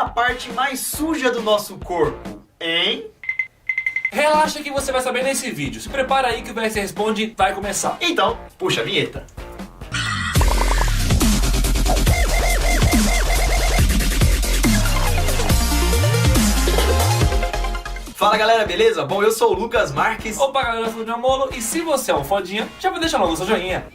a parte mais suja do nosso corpo, hein? Relaxa que você vai saber nesse vídeo. Se prepara aí que o VS Responde vai começar. Então, puxa a vinheta. Fala galera, beleza? Bom, eu sou o Lucas Marques. Opa galera, eu sou o Jamolo e se você é um fodinha, já vai deixar logo o seu joinha.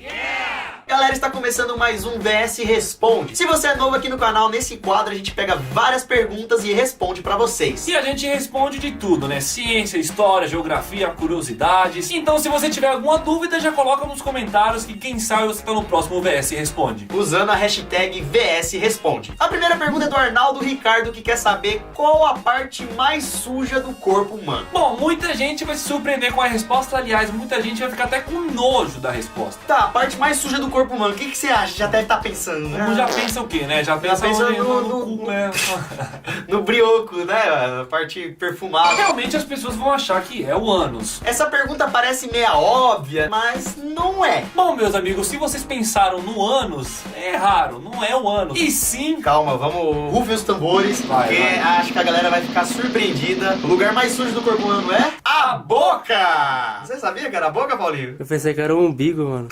Galera, está começando mais um VS Responde. Se você é novo aqui no canal, nesse quadro a gente pega várias perguntas e responde pra vocês. E a gente responde de tudo, né? Ciência, história, geografia, curiosidades. Então se você tiver alguma dúvida, já coloca nos comentários que quem sabe você tá no próximo VS Responde. Usando a hashtag VS Responde. A primeira pergunta é do Arnaldo Ricardo, que quer saber qual a parte mais suja do corpo humano. Bom, muita gente vai se surpreender com a resposta. Aliás, muita gente vai ficar até com nojo da resposta. Tá, a parte mais suja do corpo humano, o que você acha? Já deve estar pensando, né? Já pensa o quê, né? Já pensa no cu, né? No brioco, né? A parte perfumada. Realmente as pessoas vão achar que é o ânus. Essa pergunta parece meia óbvia, mas não é. Bom, meus amigos, se vocês pensaram no ânus, é raro, não é o ânus. E sim... Calma, vamos rufem os tambores, porque acho que a galera vai ficar surpreendida. O lugar mais sujo do corpo humano é a boca! Você sabia que era a boca, Paulinho? Eu pensei que era o umbigo, mano.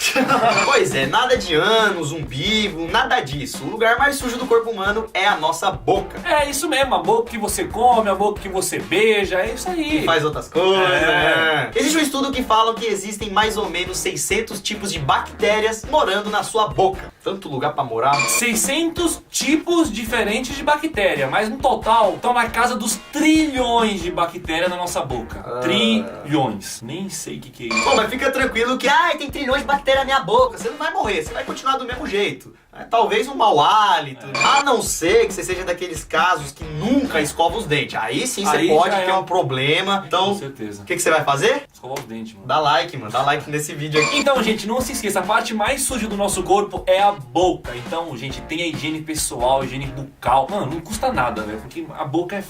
Pois é, nada de ânus, umbigo, nada disso. O lugar mais sujo do corpo humano é a nossa boca. É isso mesmo, a boca que você come, a boca que você beija, é isso aí. E faz outras coisas, né? Existe um estudo que fala que existem mais ou menos 600 tipos de bactérias morando na sua boca. Tanto lugar pra morar. 600 tipos diferentes de bactéria, mas no total estão na casa dos trilhões de bactérias na nossa boca. Trilhões. Nem sei o que é isso. Bom, mas fica tranquilo que, tem trilhões de bactérias na minha boca. Você não vai morrer, você vai continuar do mesmo jeito. Talvez um mau hálito. A não ser que você seja daqueles casos que nunca escova os dentes. Aí sim você Aí pode já ter é um problema. Então, Com certeza. o que você vai fazer? Escovar os dentes, mano. Dá like, mano. Dá like nesse vídeo aqui. Então, gente, não se esqueça, a parte mais suja do nosso corpo é a boca. Então, gente, tem a higiene pessoal, a higiene bucal. Mano, não custa nada, velho, porque a boca é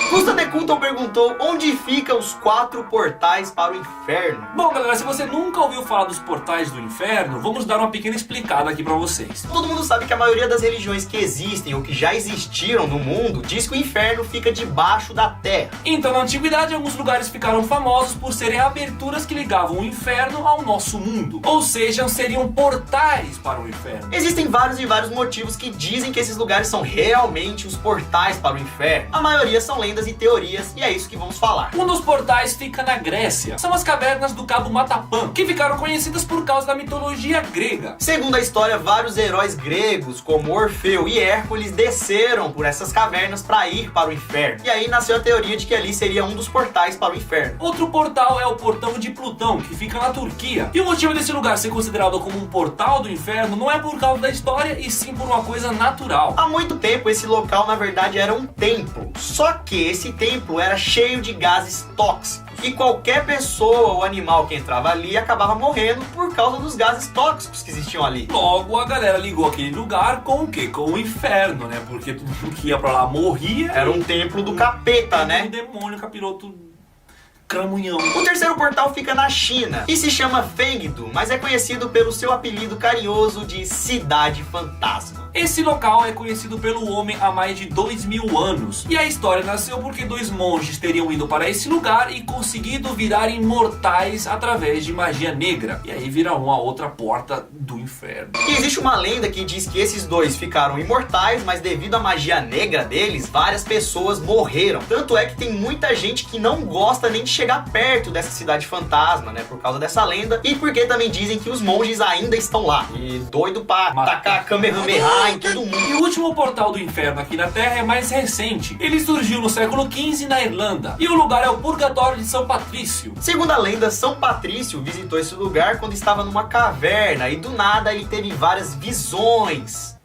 Gusta de Culton perguntou onde ficam os 4 portais para o inferno. Bom, galera, se você nunca ouviu falar dos portais do inferno, vamos dar uma pequena explicada aqui pra vocês. Todo mundo sabe que a maioria das religiões que existem ou que já existiram no mundo diz que o inferno fica debaixo da terra. Então, na antiguidade, alguns lugares ficaram famosos por serem aberturas que ligavam o inferno ao nosso mundo. Ou seja, seriam portais para o inferno. Existem vários e vários motivos que dizem que esses lugares são realmente os portais para o inferno. A maioria são lendas e teorias, e é isso que vamos falar. Um dos portais fica na Grécia. São as cavernas do Cabo Matapã, que ficaram conhecidas por causa da mitologia grega. Segundo a história, vários heróis gregos, como Orfeu e Hércules, desceram por essas cavernas para ir para o inferno. E aí nasceu a teoria de que ali seria um dos portais para o inferno. Outro portal é o Portão de Plutão, que fica na Turquia. E o motivo desse lugar ser considerado como um portal do inferno não é por causa da história, e sim por uma coisa natural. Há muito tempo esse local na verdade era um templo. Só que esse templo era cheio de gases tóxicos. E qualquer pessoa ou animal que entrava ali acabava morrendo por causa dos gases tóxicos que existiam ali. Logo a galera ligou aquele lugar com o quê? Com o inferno, né? Porque todo mundo que ia pra lá morria. Era um templo do capeta, né? Um demônio, capiroto, cramunhão. O terceiro portal fica na China e se chama Fengdu, mas é conhecido pelo seu apelido carinhoso de Cidade Fantasma. Esse local é conhecido pelo homem há mais de 2000 anos. E a história nasceu porque 2 monges teriam ido para esse lugar e conseguido virar imortais através de magia negra. E aí vira uma outra porta do inferno. E existe uma lenda que diz que esses 2 ficaram imortais, mas devido à magia negra deles, várias pessoas morreram. Tanto é que tem muita gente que não gosta nem de chegar perto dessa cidade fantasma, né? Por causa dessa lenda. E porque também dizem que os monges ainda estão lá. E doido pra tacar Kamehameha em todo mundo. E o último portal do inferno aqui na Terra é mais recente. Ele surgiu no século XV na Irlanda. E o lugar é o Purgatório de São Patrício. Segundo a lenda, São Patrício visitou esse lugar quando estava numa caverna. E do nada ele teve várias visões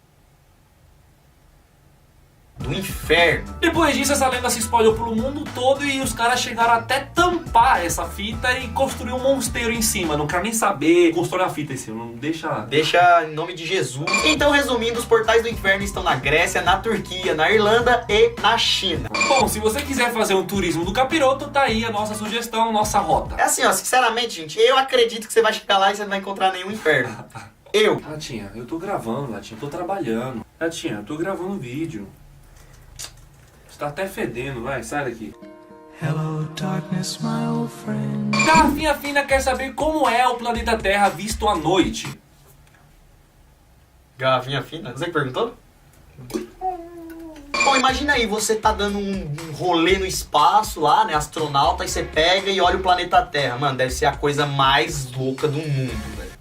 do inferno. Depois disso, essa lenda se espalhou pelo mundo todo e os caras chegaram até tampar essa fita e construir um mosteiro em cima. Não quero nem saber construir a fita em cima, não deixa... Deixa em nome de Jesus. Então, resumindo, os portais do inferno estão na Grécia, na Turquia, na Irlanda e na China. Bom, se você quiser fazer um turismo do capiroto, tá aí a nossa sugestão, nossa rota. É assim, ó, sinceramente, gente, eu acredito que você vai chegar lá e você não vai encontrar nenhum inferno. Eu. Latinha, eu tô gravando, Latinha, eu tô trabalhando. Latinha, eu tô gravando vídeo. Você tá até fedendo, vai, sai daqui. Hello, darkness, my old friend. Garrafinha Fina quer saber como é o planeta Terra visto à noite. Garrafinha Fina? Você que perguntou? Bom, imagina aí, você tá dando um rolê no espaço lá, né, astronauta, e você pega e olha o planeta Terra. Mano, deve ser a coisa mais louca do mundo, velho.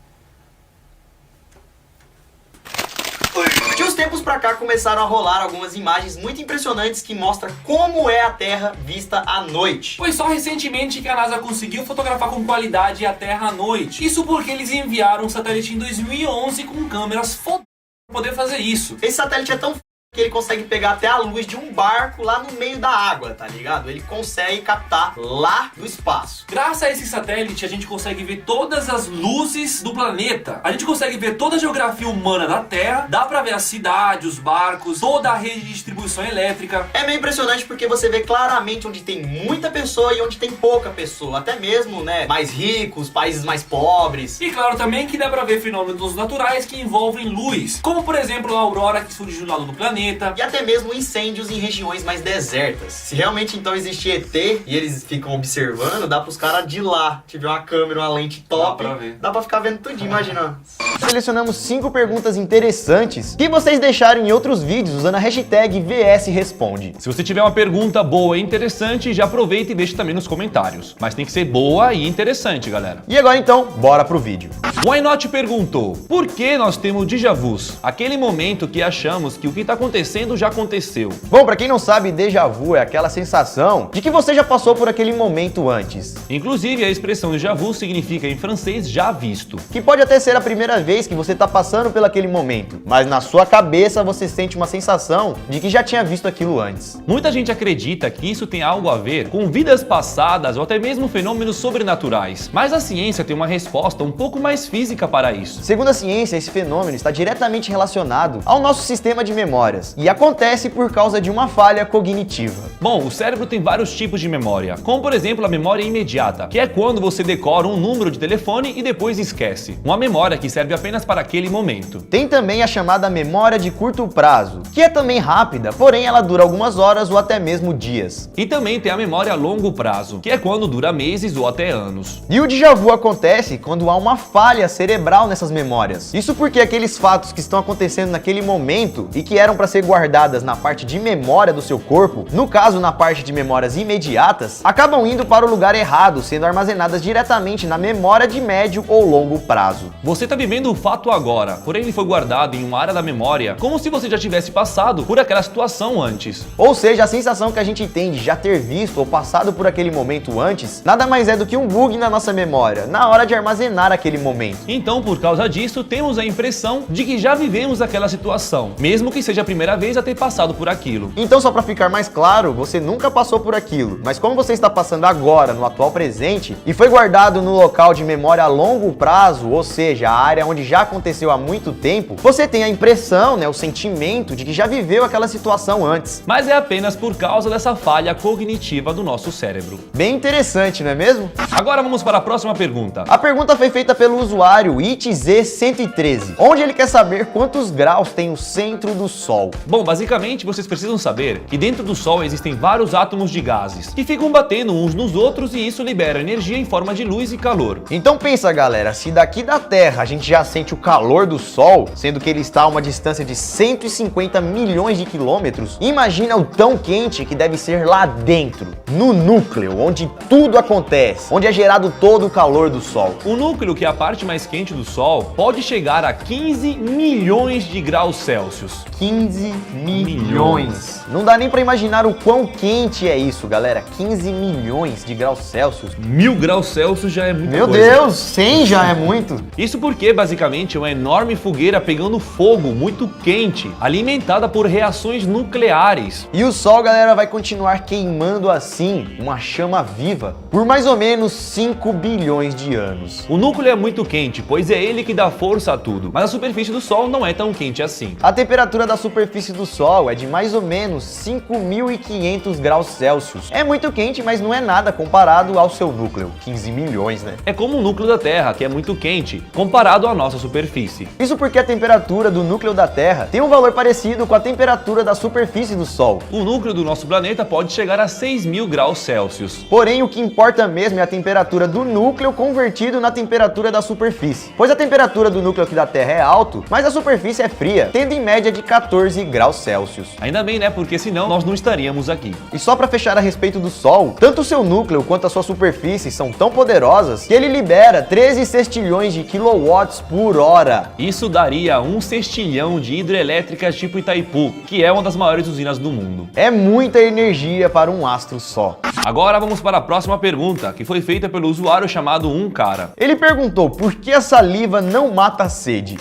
De uns tempos pra cá começaram a rolar algumas imagens muito impressionantes que mostram como é a Terra vista à noite. Foi só recentemente que a NASA conseguiu fotografar com qualidade a Terra à noite. Isso porque eles enviaram um satélite em 2011 com câmeras foda pra poder fazer isso. Esse satélite é tão que ele consegue pegar até a luz de um barco lá no meio da água, tá ligado? Ele consegue captar lá do espaço. Graças a esse satélite, a gente consegue ver todas as luzes do planeta. A gente consegue ver toda a geografia humana da Terra. Dá pra ver a cidade, os barcos, toda a rede de distribuição elétrica. É meio impressionante porque você vê claramente onde tem muita pessoa e onde tem pouca pessoa. Até mesmo, né, mais ricos, países mais pobres. E claro também que dá pra ver fenômenos naturais que envolvem luz. Como, por exemplo, a aurora que surge do lado do planeta. E até mesmo incêndios em regiões mais desertas. Se realmente então existe ET e eles ficam observando, dá pros caras de lá. Tiver uma câmera, uma lente top, dá pra ficar vendo tudinho, imagina. Selecionamos 5 perguntas interessantes que vocês deixaram em outros vídeos usando a hashtag VSResponde. Se você tiver uma pergunta boa e interessante, já aproveita e deixa também nos comentários. Mas tem que ser boa e interessante, galera. E agora então, bora pro vídeo. O Why Not perguntou: por que nós temos déjà vus? Aquele momento que achamos que o que está acontecendo já aconteceu. Bom, pra quem não sabe, déjà vu é aquela sensação de que você já passou por aquele momento antes. Inclusive, a expressão déjà vu significa em francês já visto. Que pode até ser a primeira vez que você tá passando por aquele momento, mas na sua cabeça você sente uma sensação de que já tinha visto aquilo antes. Muita gente acredita que isso tem algo a ver com vidas passadas ou até mesmo fenômenos sobrenaturais. Mas a ciência tem uma resposta um pouco mais física para isso. Segundo a ciência, esse fenômeno está diretamente relacionado ao nosso sistema de memórias e acontece por causa de uma falha cognitiva. Bom, o cérebro tem vários tipos de memória, como por exemplo a memória imediata, que é quando você decora um número de telefone e depois esquece. Uma memória que serve apenas para aquele momento. Tem também a chamada memória de curto prazo, que é também rápida, porém ela dura algumas horas ou até mesmo dias. E também tem a memória a longo prazo, que é quando dura meses ou até anos. E o déjà vu acontece quando há uma falha cerebral nessas memórias. Isso porque aqueles fatos que estão acontecendo naquele momento e que eram para ser guardadas na parte de memória do seu corpo, no caso na parte de memórias imediatas, acabam indo para o lugar errado, sendo armazenadas diretamente na memória de médio ou longo prazo. Você está vivendo o fato agora, porém ele foi guardado em uma área da memória, como se você já tivesse passado por aquela situação antes. Ou seja, a sensação que a gente tem de já ter visto ou passado por aquele momento antes, nada mais é do que um bug na nossa memória, na hora de armazenar aquele momento. Então, por causa disso, temos a impressão de que já vivemos aquela situação, mesmo que seja a primeira vez a ter passado por aquilo. Então, só para ficar mais claro, você nunca passou por aquilo, mas como você está passando agora, no atual presente, e foi guardado no local de memória a longo prazo, ou seja, a área onde já aconteceu há muito tempo, você tem a impressão, o sentimento de que já viveu aquela situação antes. Mas é apenas por causa dessa falha cognitiva do nosso cérebro. Bem interessante, não é mesmo? Agora vamos para a próxima pergunta. A pergunta foi feita pelo usuário ITZ113, onde ele quer saber quantos graus tem o centro do Sol. Bom, basicamente vocês precisam saber que dentro do Sol existem vários átomos de gases que ficam batendo uns nos outros e isso libera energia em forma de luz e calor. Então pensa, galera, se daqui da Terra a gente já sente o calor do Sol, sendo que ele está a uma distância de 150 milhões de quilômetros, imagina o tão quente que deve ser lá dentro, no núcleo, onde tudo acontece, onde é gerado todo o calor do Sol. O núcleo, que é a parte mais quente do Sol, pode chegar a 15 milhões de graus Celsius. 15 milhões. Não dá nem pra imaginar o quão quente é isso, galera. 15 milhões de graus Celsius. 1000 graus Celsius já é muita Meu coisa. Deus, 100 já é muito. Isso porque, basicamente, é uma enorme fogueira pegando fogo muito quente, alimentada por reações nucleares. E o Sol, galera, vai continuar queimando assim, uma chama viva, por mais ou menos 5 bilhões de anos. O núcleo é muito quente, pois é ele que dá força a tudo, mas a superfície do Sol não é tão quente assim. A temperatura da superfície superfície do Sol é de mais ou menos 5.500 graus Celsius. É muito quente, mas não é nada comparado ao seu núcleo, 15 milhões, né? É como o núcleo da Terra, que é muito quente, comparado à nossa superfície. Isso porque a temperatura do núcleo da Terra tem um valor parecido com a temperatura da superfície do Sol. O núcleo do nosso planeta pode chegar a 6.000 graus Celsius. Porém, o que importa mesmo é a temperatura do núcleo convertido na temperatura da superfície. Pois a temperatura do núcleo aqui da Terra é alto, mas a superfície é fria, tendo em média de 14 graus Celsius. Ainda bem, né? Porque senão nós não estaríamos aqui. E só para fechar a respeito do Sol, tanto o seu núcleo quanto a sua superfície são tão poderosas que ele libera 13 sextilhões de quilowatts por hora. Isso daria 1 sextilhão de hidrelétricas tipo Itaipu, que é uma das maiores usinas do mundo. É muita energia para um astro só. Agora vamos para a próxima pergunta, que foi feita pelo usuário chamado Cara. Ele perguntou por que a saliva não mata a sede.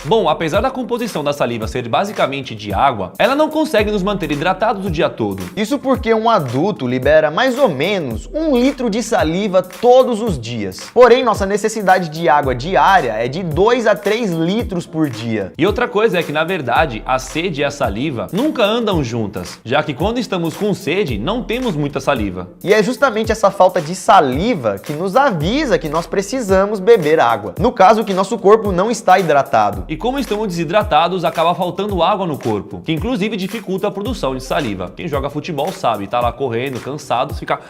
Bom, apesar da composição da saliva ser basicamente de água, ela não consegue nos manter hidratados o dia todo. Isso porque um adulto libera mais ou menos 1 litro de saliva todos os dias. Porém, nossa necessidade de água diária é de 2 a 3 litros por dia. E outra coisa é que, na verdade, a sede e a saliva nunca andam juntas, já que quando estamos com sede, não temos muita saliva. E é justamente essa falta de saliva que nos avisa que nós precisamos beber água. No caso, que nosso corpo não está hidratado. E como estamos desidratados, acaba faltando água no corpo, que inclusive dificulta a produção de saliva. Quem joga futebol sabe, tá lá correndo, cansado, fica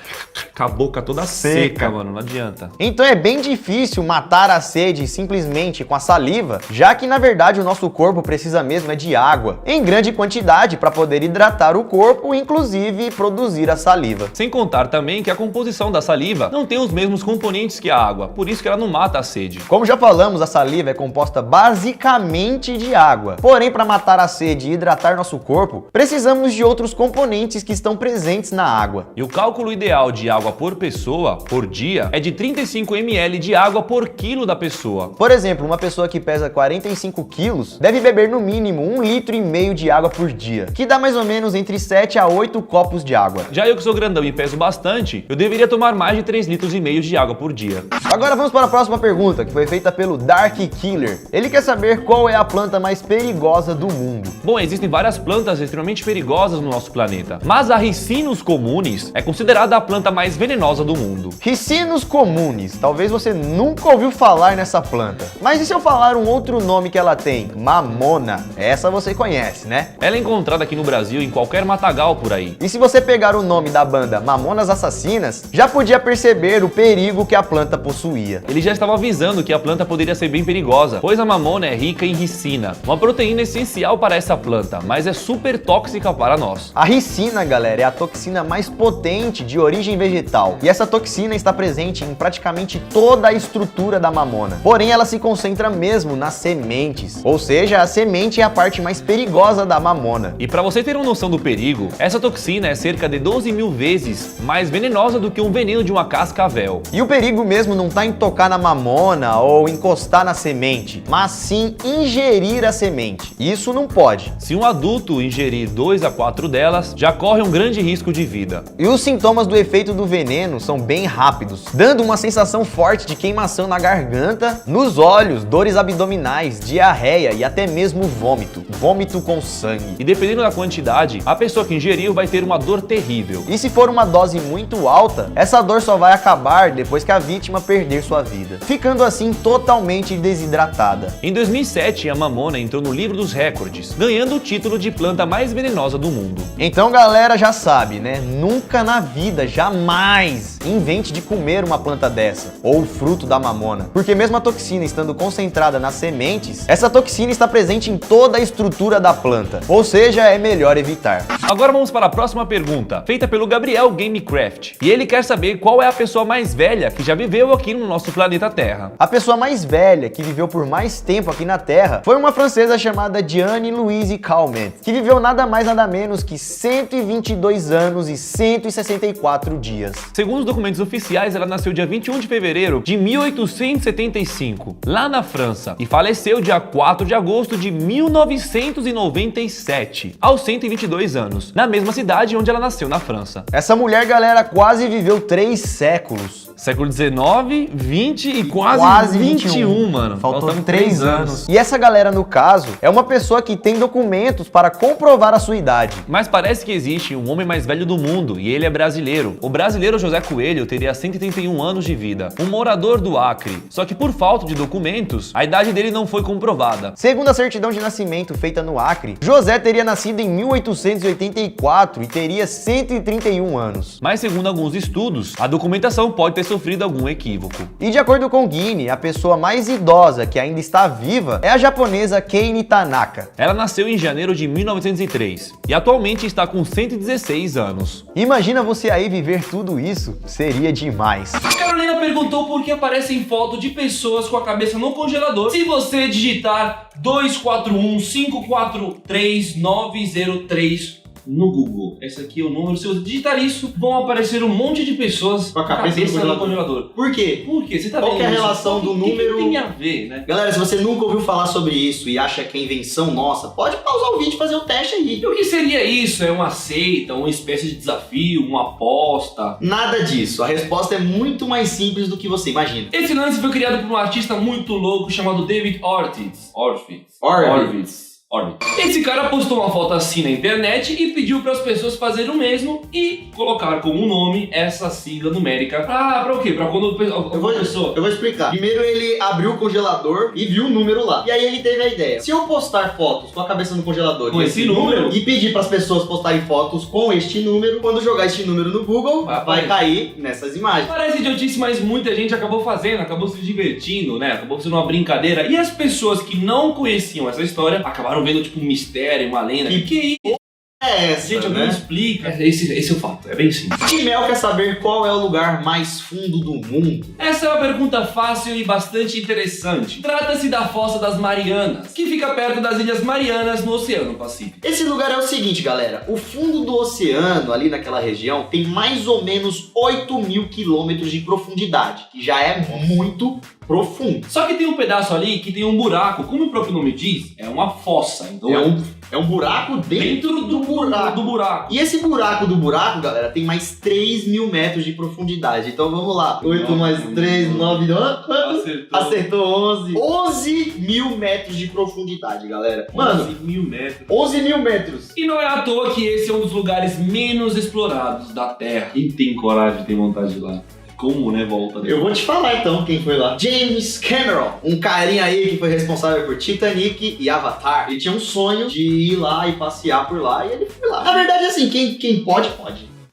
com a boca toda seca, mano, não adianta. Então é bem difícil matar a sede simplesmente com a saliva, já que na verdade o nosso corpo precisa mesmo é de água, em grande quantidade para poder hidratar o corpo, inclusive produzir a saliva. Sem contar também que a composição da saliva não tem os mesmos componentes que a água, por isso que ela não mata a sede. Como já falamos, a saliva é composta basicamente de água. Porém, para matar a sede e hidratar nosso corpo, precisamos de outros componentes que estão presentes na água. E o cálculo ideal de água por pessoa, por dia, é de 35 ml de água por quilo da pessoa. Por exemplo, uma pessoa que pesa 45 quilos deve beber no mínimo 1,5 litro de água por dia, que dá mais ou menos entre 7 a 8 copos de água. Já eu que sou grandão e peso bastante, eu deveria tomar mais de 3,5 litros de água por dia. Agora vamos para a próxima pergunta, que foi feita pelo Dark Killer. Ele quer saber qual é a planta mais perigosa do mundo. Bom, existem várias plantas extremamente perigosas no nosso planeta, mas a Ricinus communis é considerada a planta mais venenosa do mundo. Ricinus communis, talvez você nunca ouviu falar nessa planta. Mas e se eu falar um outro nome que ela tem? Mamona. Essa você conhece, né? Ela é encontrada aqui no Brasil em qualquer matagal por aí. E se você pegar o nome da banda Mamonas Assassinas, já podia perceber o perigo que a planta possuía. Ele já estava avisando que a planta poderia ser bem perigosa, pois a mamona é rica em ricina, uma proteína essencial para essa planta, mas é super tóxica para nós. A ricina, galera, é a toxina mais potente de origem vegetal, e essa toxina está presente em praticamente toda a estrutura da mamona. Porém, ela se concentra mesmo nas sementes, ou seja, a semente é a parte mais perigosa da mamona. E para você ter uma noção do perigo, essa toxina é cerca de 12.000 vezes mais venenosa do que um veneno de uma cascavel. E o perigo mesmo não está em tocar na mamona ou encostar na semente, mas sim ingerir a semente. Isso não pode. Se um adulto ingerir 2 a 4 delas, já corre um grande risco de vida. E os sintomas do efeito do veneno são bem rápidos, dando uma sensação forte de queimação na garganta, nos olhos, dores abdominais, diarreia e até mesmo vômito. Vômito com sangue. E dependendo da quantidade, a pessoa que ingeriu vai ter uma dor terrível. E se for uma dose muito alta, essa dor só vai acabar depois que a vítima perder sua vida, ficando assim totalmente desidratada. Em 2007, a mamona entrou no livro dos recordes, ganhando o título de planta mais venenosa do mundo. Então, galera, já sabe, né? Nunca na vida, jamais invente de comer uma planta dessa, ou o fruto da mamona, porque mesmo a toxina estando concentrada nas sementes, essa toxina está presente em toda a estrutura da planta, ou seja, é melhor evitar. Agora vamos para a próxima pergunta, feita pelo Gabriel Gamecraft, e ele quer saber qual é a pessoa mais velha que já viveu aqui no nosso planeta Terra. A pessoa mais velha que viveu por mais tempo aqui na Terra foi uma francesa chamada Diane Louise Calment, que viveu nada mais nada menos que 122 anos e 164 dias. Segundo os documentos oficiais, ela nasceu dia 21 de fevereiro de 1875, lá na França, e faleceu dia 4 de agosto de 1997, aos 122 anos, na mesma cidade onde ela nasceu, na França. Essa mulher, galera, quase viveu 3 séculos. Século XIX, 20 e quase 21, mano. Faltando 3 anos. E essa galera, no caso, é uma pessoa que tem documentos para comprovar a sua idade. Mas parece que existe um homem mais velho do mundo e ele é brasileiro. O brasileiro José Coelho teria 131 anos de vida, um morador do Acre. Só que por falta de documentos, a idade dele não foi comprovada. Segundo a certidão de nascimento feita no Acre, José teria nascido em 1884 e teria 131 anos. Mas segundo alguns estudos, a documentação pode ter sofrido algum equívoco. E de acordo com Guinness, a pessoa mais idosa que ainda está viva é a japonesa Kei Tanaka. Ela nasceu em janeiro de 1903 e atualmente está com 116 anos. Imagina você aí viver tudo isso, seria demais. A Carolina perguntou por que aparecem fotos de pessoas com a cabeça no congelador se você digitar 241-543-903 no Google. Esse aqui é o número. Se você digitar isso, vão aparecer um monte de pessoas Com a cabeça no congelador. Por quê? Por quê? Você tá Qual vendo que é a isso? relação do O que número- que tem a ver, né? Galera, se você nunca ouviu falar sobre isso e acha que é invenção nossa, pode pausar o vídeo e fazer o teste aí. E o que seria isso? É uma seita, uma espécie de desafio, uma aposta? Nada disso. A resposta é muito mais simples do que você imagina. Esse lance foi criado por um artista muito louco chamado David Ortiz. Esse cara postou uma foto assim na internet e pediu para as pessoas fazerem o mesmo e colocar como nome essa sigla numérica. Pra o quê? Pra quando Eu vou explicar. Primeiro ele abriu o congelador e viu o número lá. E aí ele teve a ideia. Se eu postar fotos com a cabeça no congelador Com e esse número? e pedir para as pessoas postarem fotos com este número, quando jogar este número no Google, vai cair nessas imagens. Parece idiotice, mas muita gente acabou fazendo, acabou se divertindo, né? Acabou sendo uma brincadeira. E as pessoas que não conheciam essa história acabaram vendo tipo um mistério, uma lenda. Que É essa, gente, alguém né? explica. Esse é o fato, é bem simples. E Mel quer saber qual é o lugar mais fundo do mundo. Essa é uma pergunta fácil e bastante interessante. Trata-se da Fossa das Marianas, que fica perto das Ilhas Marianas no Oceano Pacífico. Esse lugar é o seguinte, galera. O fundo do oceano, ali naquela região, tem mais ou menos 8.000 quilômetros de profundidade, que já é muito profundo. Só que tem um pedaço ali que tem um buraco, como o próprio nome diz, é uma fossa. Então É um buraco dentro do buraco. E esse buraco do buraco, galera, tem mais 3.000 metros de profundidade. Então vamos lá. 8 mais 3, 9... Acertou 11. 11.000 metros de profundidade, galera. Mano, 11.000 metros. 11.000 metros. E não é à toa que esse é um dos lugares menos explorados da Terra. Quem tem coragem de ter vontade de ir lá? Como, né, volta? Eu vou te falar então quem foi lá. James Cameron, um carinha aí que foi responsável por Titanic e Avatar. Ele tinha um sonho de ir lá e passear por lá e ele foi lá. Na verdade, assim, quem pode,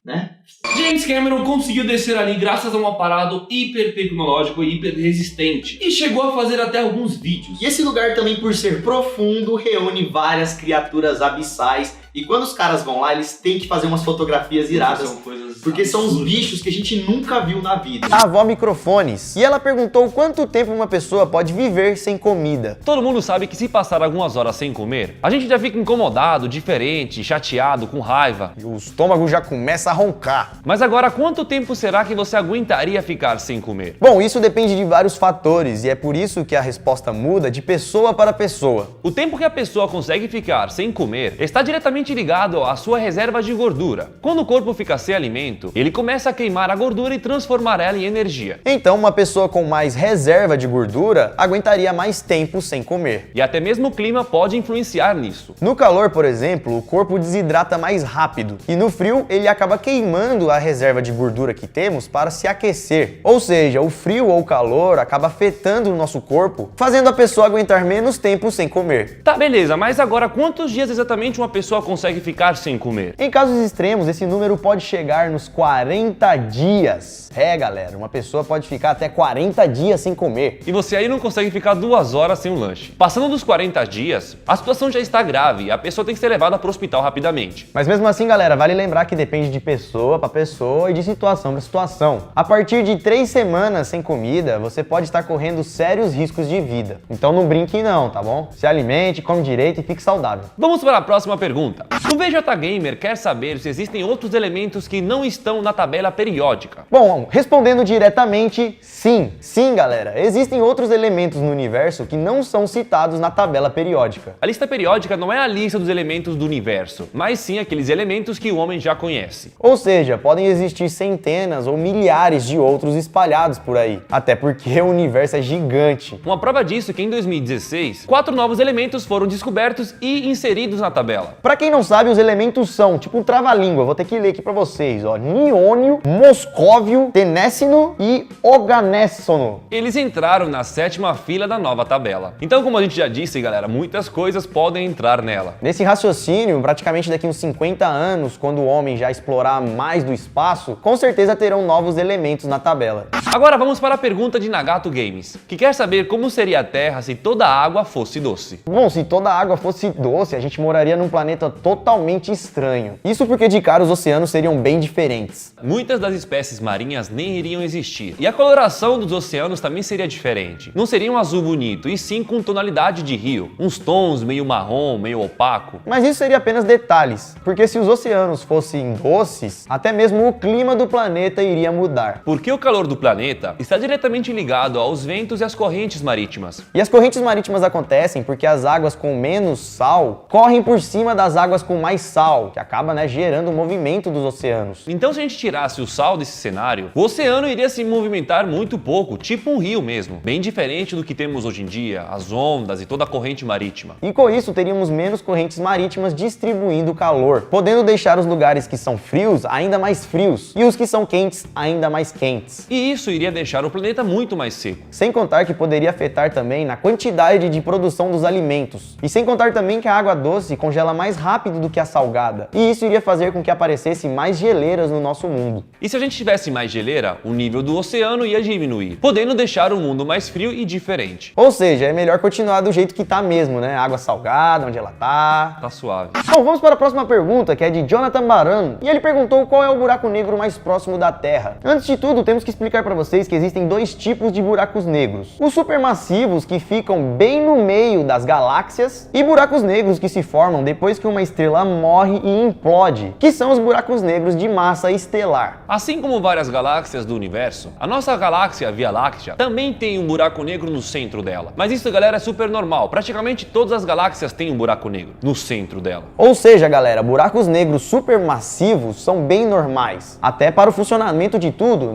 né? James Cameron conseguiu descer ali graças a um aparato hiper tecnológico e hiper resistente. E chegou a fazer até alguns vídeos. E esse lugar também, por ser profundo, reúne várias criaturas abissais. E quando os caras vão lá, eles têm que fazer umas fotografias iradas. São coisas Porque são os absurdas. bichos que a gente nunca viu na vida. A avó Microfones. E ela perguntou quanto tempo uma pessoa pode viver sem comida. Todo mundo sabe que se passar algumas horas sem comer, a gente já fica incomodado, diferente, chateado, com raiva. E o estômago já começa a roncar. Mas agora, quanto tempo será que você aguentaria ficar sem comer? Bom, isso depende de vários fatores e é por isso que a resposta muda de pessoa para pessoa. O tempo que a pessoa consegue ficar sem comer está diretamente ligado à sua reserva de gordura. Quando o corpo fica sem alimento, ele começa a queimar a gordura e transformar ela em energia. Então, uma pessoa com mais reserva de gordura aguentaria mais tempo sem comer. E até mesmo o clima pode influenciar nisso. No calor, por exemplo, o corpo desidrata mais rápido e no frio ele acaba queimando a reserva de gordura que temos para se aquecer. Ou seja, o frio ou o calor acaba afetando o nosso corpo, fazendo a pessoa aguentar menos tempo sem comer. Tá, beleza, mas agora quantos dias exatamente uma pessoa consegue ficar sem comer? Em casos extremos, esse número pode chegar nos 40 dias. É, galera, uma pessoa pode ficar até 40 dias sem comer. E você aí não consegue ficar 2 horas sem um lanche. Passando dos 40 dias, a situação já está grave e a pessoa tem que ser levada para o hospital rapidamente. Mas mesmo assim, galera, vale lembrar que depende de pessoa para pessoa e de situação para situação. A partir de 3 semanas sem comida, você pode estar correndo sérios riscos de vida. Então não brinque não, tá bom? Se alimente, come direito e fique saudável. Vamos para a próxima pergunta. O VJ Gamer quer saber se existem outros elementos que não estão na tabela periódica. Bom, respondendo diretamente, sim. Sim, galera, existem outros elementos no universo que não são citados na tabela periódica. A lista periódica não é a lista dos elementos do universo, mas sim aqueles elementos que o homem já conhece. Ou seja, podem existir centenas ou milhares de outros espalhados por aí, até porque o universo é gigante. Uma prova disso é que em 2016, 4 novos elementos foram descobertos e inseridos na tabela. Pra quem não sabe, os elementos são tipo um trava-língua, vou ter que ler aqui pra vocês, ó. Niônio, moscóvio, tenéssino e oganessono. Eles entraram na 7ª fila da nova tabela. Então, como a gente já disse, galera, muitas coisas podem entrar nela. Nesse raciocínio, praticamente daqui uns 50 anos, quando o homem já explorar mais do espaço, com certeza terão novos elementos na tabela. Agora vamos para a pergunta de Nagato Games, que quer saber como seria a Terra se toda a água fosse doce. Bom, se toda a água fosse doce, a gente moraria num planeta totalmente estranho. Isso porque de cara os oceanos seriam bem diferentes. Muitas das espécies marinhas nem iriam existir. E a coloração dos oceanos também seria diferente. Não seria um azul bonito, e sim com tonalidade de rio. Uns tons meio marrom, meio opaco. Mas isso seria apenas detalhes, porque se os oceanos fossem doces, até mesmo o clima do planeta iria mudar. Porque o calor do planeta está diretamente ligado aos ventos e às correntes marítimas. E as correntes marítimas acontecem porque as águas com menos sal correm por cima das águas com mais sal, que acaba, gerando o movimento dos oceanos. Então, se a gente tirasse o sal desse cenário, o oceano iria se movimentar muito pouco, tipo um rio mesmo, bem diferente do que temos hoje em dia, as ondas e toda a corrente marítima. E com isso teríamos menos correntes marítimas distribuindo calor, podendo deixar os lugares que são frios ainda mais frios e os que são quentes ainda mais quentes. E isso iria deixar o planeta muito mais seco. Sem contar que poderia afetar também na quantidade de produção dos alimentos. E sem contar também que a água doce congela mais rápido do que a salgada. E isso iria fazer com que aparecesse mais geleiras no nosso mundo. E se a gente tivesse mais geleira, o nível do oceano ia diminuir, podendo deixar o mundo mais frio e diferente. Ou seja, é melhor continuar do jeito que tá mesmo, Água salgada, onde ela tá. Tá suave. Bom, vamos para a próxima pergunta, que é de Jonathan Baran. E ele perguntou qual é o buraco negro mais próximo da Terra. Antes de tudo, temos que explicar para vocês que existem dois tipos de buracos negros. Os supermassivos, que ficam bem no meio das galáxias, e buracos negros que se formam depois que uma estrela morre e implode, que são os buracos negros de massa estelar. Assim como várias galáxias do universo, a nossa galáxia Via Láctea também tem um buraco negro no centro dela. Mas isso, galera, é super normal. Praticamente todas as galáxias têm um buraco negro no centro dela. Ou seja, galera, buracos negros supermassivos são bem normais, até para o funcionamento de tudo,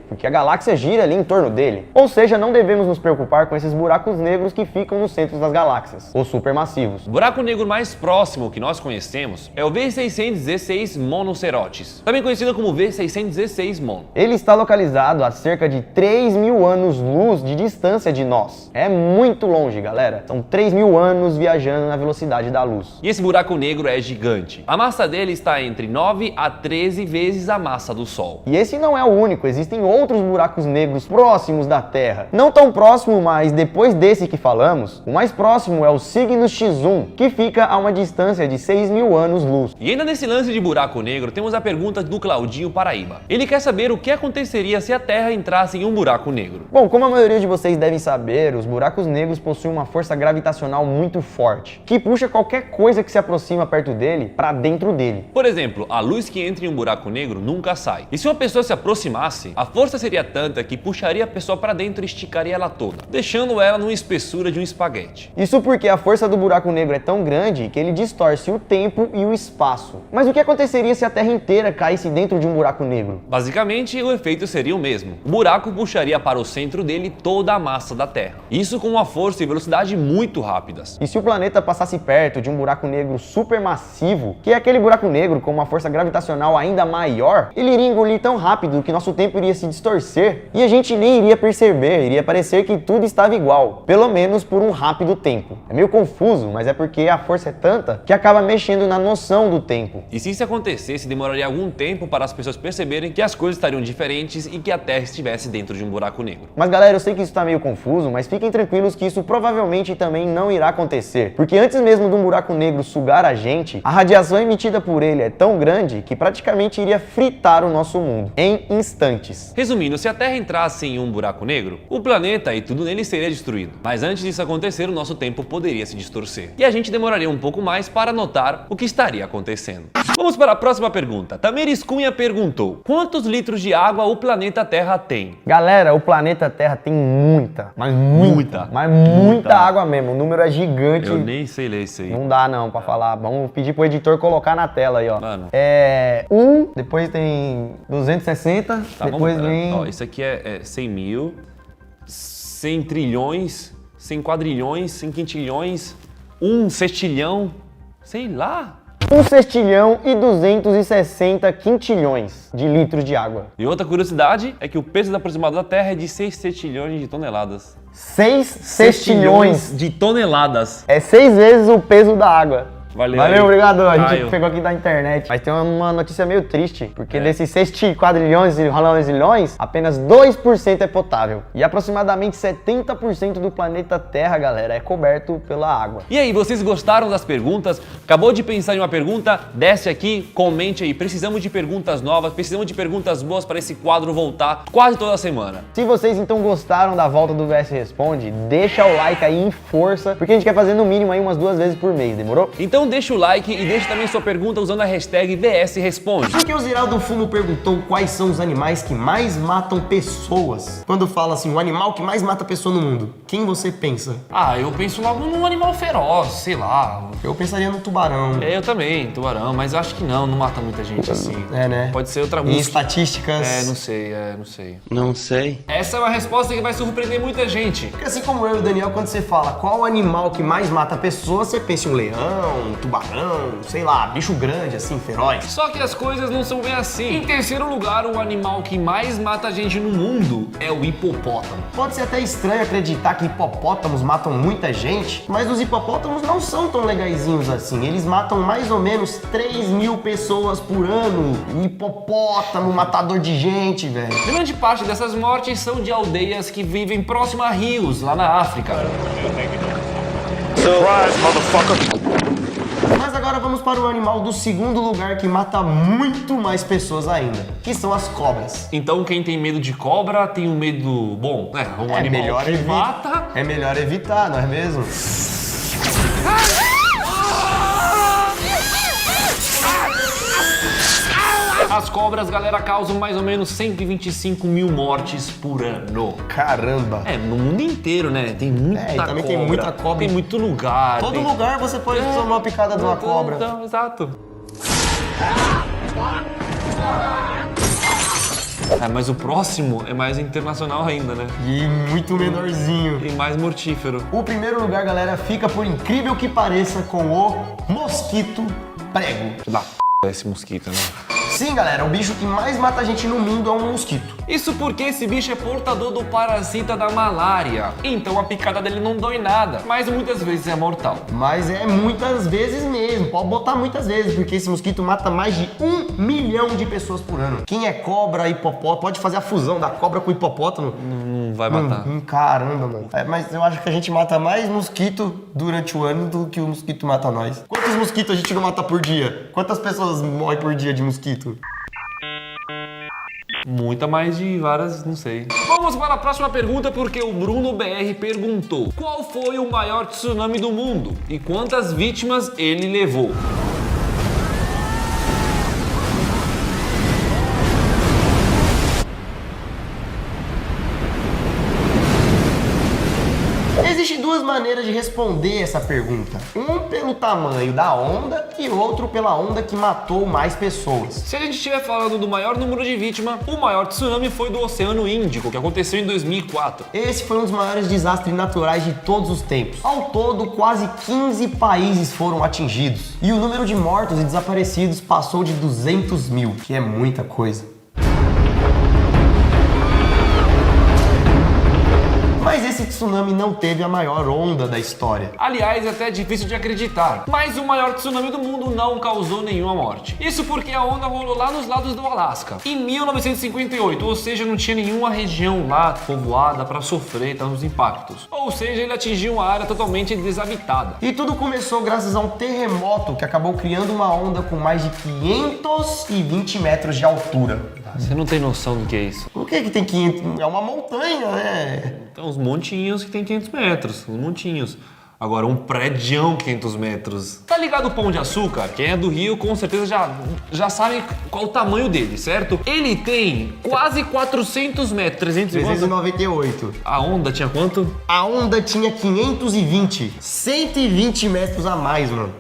porque a galáxia gira ali em torno dele. Ou seja, não devemos nos preocupar com esses buracos negros que ficam no centro das galáxias, os supermassivos. O buraco negro mais próximo que nós conhecemos é o V616 Monocerotis, também conhecido como V616 Mon. Ele está localizado a cerca de 3.000 anos-luz de distância de nós. É muito longe, galera. São 3.000 anos viajando na velocidade da luz. E esse buraco negro é gigante. A massa dele está entre 9 a 13 vezes a massa do Sol. E esse não é o único, existem outros buracos negros próximos da Terra. Não tão próximo, mas depois desse que falamos, o mais próximo é o Cygnus X1, que fica a uma distância de 6.000 anos-luz. E ainda nesse lance de buraco negro, temos a pergunta do Claudinho Paraíba. Ele quer saber o que aconteceria se a Terra entrasse em um buraco negro. Bom, como a maioria de vocês devem saber, os buracos negros possuem uma força gravitacional muito forte, que puxa qualquer coisa que se aproxima perto dele para dentro dele. Por exemplo, a luz que entra em um buraco negro nunca sai. E se uma pessoa se aproximasse, a força seria tanta que puxaria a pessoa para dentro e esticaria ela toda, deixando ela numa espessura de um espaguete. Isso porque a força do buraco negro é tão grande que ele distorce o tempo e o espaço. Mas o que aconteceria se a Terra inteira caísse dentro de um buraco negro? Basicamente, o efeito seria o mesmo. O buraco puxaria para o centro dele toda a massa da Terra. Isso com uma força e velocidade muito rápidas. E se o planeta passasse perto de um buraco negro supermassivo, que é aquele buraco negro com uma força gravitacional ainda maior, ele iria engolir tão rápido que nosso tempo iria se distorcer e a gente nem iria perceber, iria parecer que tudo estava igual, pelo menos por um rápido tempo. É meio confuso, mas é porque a força é tanta que acaba mexendo na noção do tempo. E se isso acontecesse, demoraria algum tempo para as pessoas perceberem que as coisas estariam diferentes e que a Terra estivesse dentro de um buraco negro. Mas galera, eu sei que isso está meio confuso, mas fiquem tranquilos que isso provavelmente também não irá acontecer, porque antes mesmo de um buraco negro sugar a gente, a radiação emitida por ele é tão grande que praticamente iria fritar o nosso mundo em instantes. Resumindo, se a Terra entrasse em um buraco negro, o planeta e tudo nele seria destruído. Mas antes disso acontecer, o nosso tempo poderia se distorcer. E a gente demoraria um pouco mais para notar imaginar o que estaria acontecendo. Vamos para a próxima pergunta. Tamires Cunha perguntou: quantos litros de água o planeta Terra tem? Galera, o planeta Terra tem muita Muita. água mesmo. O número é gigante. Eu nem sei ler isso aí. Não dá não pra falar. Vamos pedir pro editor colocar na tela aí, ó. Mano. Depois tem 260, Tá, depois vem... Ó, isso aqui é 100 mil, 100 trilhões, 100 quadrilhões, 100 quintilhões, 1 sextilhão, sei lá. 1 sextilhão e 260 quintilhões de litros de água. E outra curiosidade é que o peso aproximado da Terra é de 6 sextilhões de toneladas. 6 sextilhões. de toneladas. É 6 vezes o peso da água. Valeu, Valeu, aí. obrigado. A gente Caio. pegou aqui da internet. Mas tem uma notícia meio triste, porque desses 6 quadrilhões e zilhões, apenas 2% é potável. E aproximadamente 70% do planeta Terra, galera, é coberto pela água. E aí, vocês gostaram das perguntas? Acabou de pensar em uma pergunta? Desce aqui, comente aí. Precisamos de perguntas novas, precisamos de perguntas boas para esse quadro voltar quase toda semana. Se vocês então gostaram da volta do VS Responde, deixa o like aí em força, porque a gente quer fazer no mínimo aí umas 2 vezes por mês, demorou? Então deixa o like e deixa também sua pergunta usando a hashtag VS Responde. Porque o Ziraldo Fumo perguntou quais são os animais que mais matam pessoas. Quando fala assim, o animal que mais mata pessoa no mundo, quem você pensa? Ah, eu penso logo num animal feroz, sei lá. Eu pensaria no tubarão. Eu também, tubarão, mas eu acho que não mata muita gente assim. É, né? Pode ser outra Em música. estatísticas... Não sei. Não sei. Essa é uma resposta que vai surpreender muita gente. Porque assim como eu e o Daniel, quando você fala qual animal que mais mata pessoas, você pensa em um leão, um tubarão, sei lá, bicho grande, assim, feroz. Só que as coisas não são bem assim. Em terceiro lugar, o animal que mais mata gente no mundo é o hipopótamo. Pode ser até estranho acreditar que hipopótamos matam muita gente, mas os hipopótamos não são tão legaizinhos assim. Eles matam mais ou menos 3.000 pessoas por ano. Um hipopótamo, matador de gente, velho. Grande parte dessas mortes são de aldeias que vivem próximo a rios, lá na África. Mas agora vamos para o animal do segundo lugar que mata muito mais pessoas ainda, que são as cobras. Então quem tem medo de cobra tem um medo bom, né? Um animal que mata. É melhor evitar, não é mesmo? As cobras, galera, causam mais ou menos 125 mil mortes por ano. Caramba! No mundo inteiro, né? Tem muita e também cobra. tem muita cobra. Tem muito lugar. Todo lugar você pode tomar uma picada de uma cobra. Então, exato. Mas o próximo é mais internacional ainda, né? E muito menorzinho. E mais mortífero. O primeiro lugar, galera, fica, por incrível que pareça, com o mosquito prego. Esse mosquito, né? Sim, galera, o bicho que mais mata a gente no mundo é um mosquito. Isso porque esse bicho é portador do parasita da malária. Então a picada dele não dói nada, mas muitas vezes é mortal. Mas é muitas vezes mesmo, pode botar muitas vezes, porque esse mosquito mata mais de 1 milhão de pessoas por ano. Quem é cobra, hipopótamo, pode fazer a fusão da cobra com o hipopótamo. Não vai matar. Caramba, mano. Mas eu acho que a gente mata mais mosquito durante o ano do que o mosquito mata nós. Quantos mosquitos a gente não mata por dia? Quantas pessoas morrem por dia de mosquito? Muita mais de várias, não sei. Vamos para a próxima pergunta, porque o Bruno BR perguntou: qual foi o maior tsunami do mundo e quantas vítimas ele levou? Existem duas maneiras de responder essa pergunta. Um pelo tamanho da onda e outro pela onda que matou mais pessoas. Se a gente estiver falando do maior número de vítimas, o maior tsunami foi do Oceano Índico, que aconteceu em 2004. Esse foi um dos maiores desastres naturais de todos os tempos. Ao todo, quase 15 países foram atingidos. E o número de mortos e desaparecidos passou de 200 mil, que é muita coisa. Mas esse tsunami não teve a maior onda da história. Aliás, é até difícil de acreditar, mas o maior tsunami do mundo não causou nenhuma morte. Isso porque a onda rolou lá nos lados do Alasca, em 1958, ou seja, não tinha nenhuma região lá povoada para sofrer tantos impactos. Ou seja, ele atingiu uma área totalmente desabitada. E tudo começou graças a um terremoto que acabou criando uma onda com mais de 520 metros de altura. Você não tem noção do que é isso. O que tem 500? É uma montanha, né? Então, uns montinhos que tem 500 metros, uns montinhos. Agora, um prédião 500 metros. Tá ligado o Pão de Açúcar? Quem é do Rio com certeza já sabe qual o tamanho dele, certo? Ele tem quase 400 metros, 398. A onda tinha quanto? A onda tinha 520. 120 metros a mais, mano.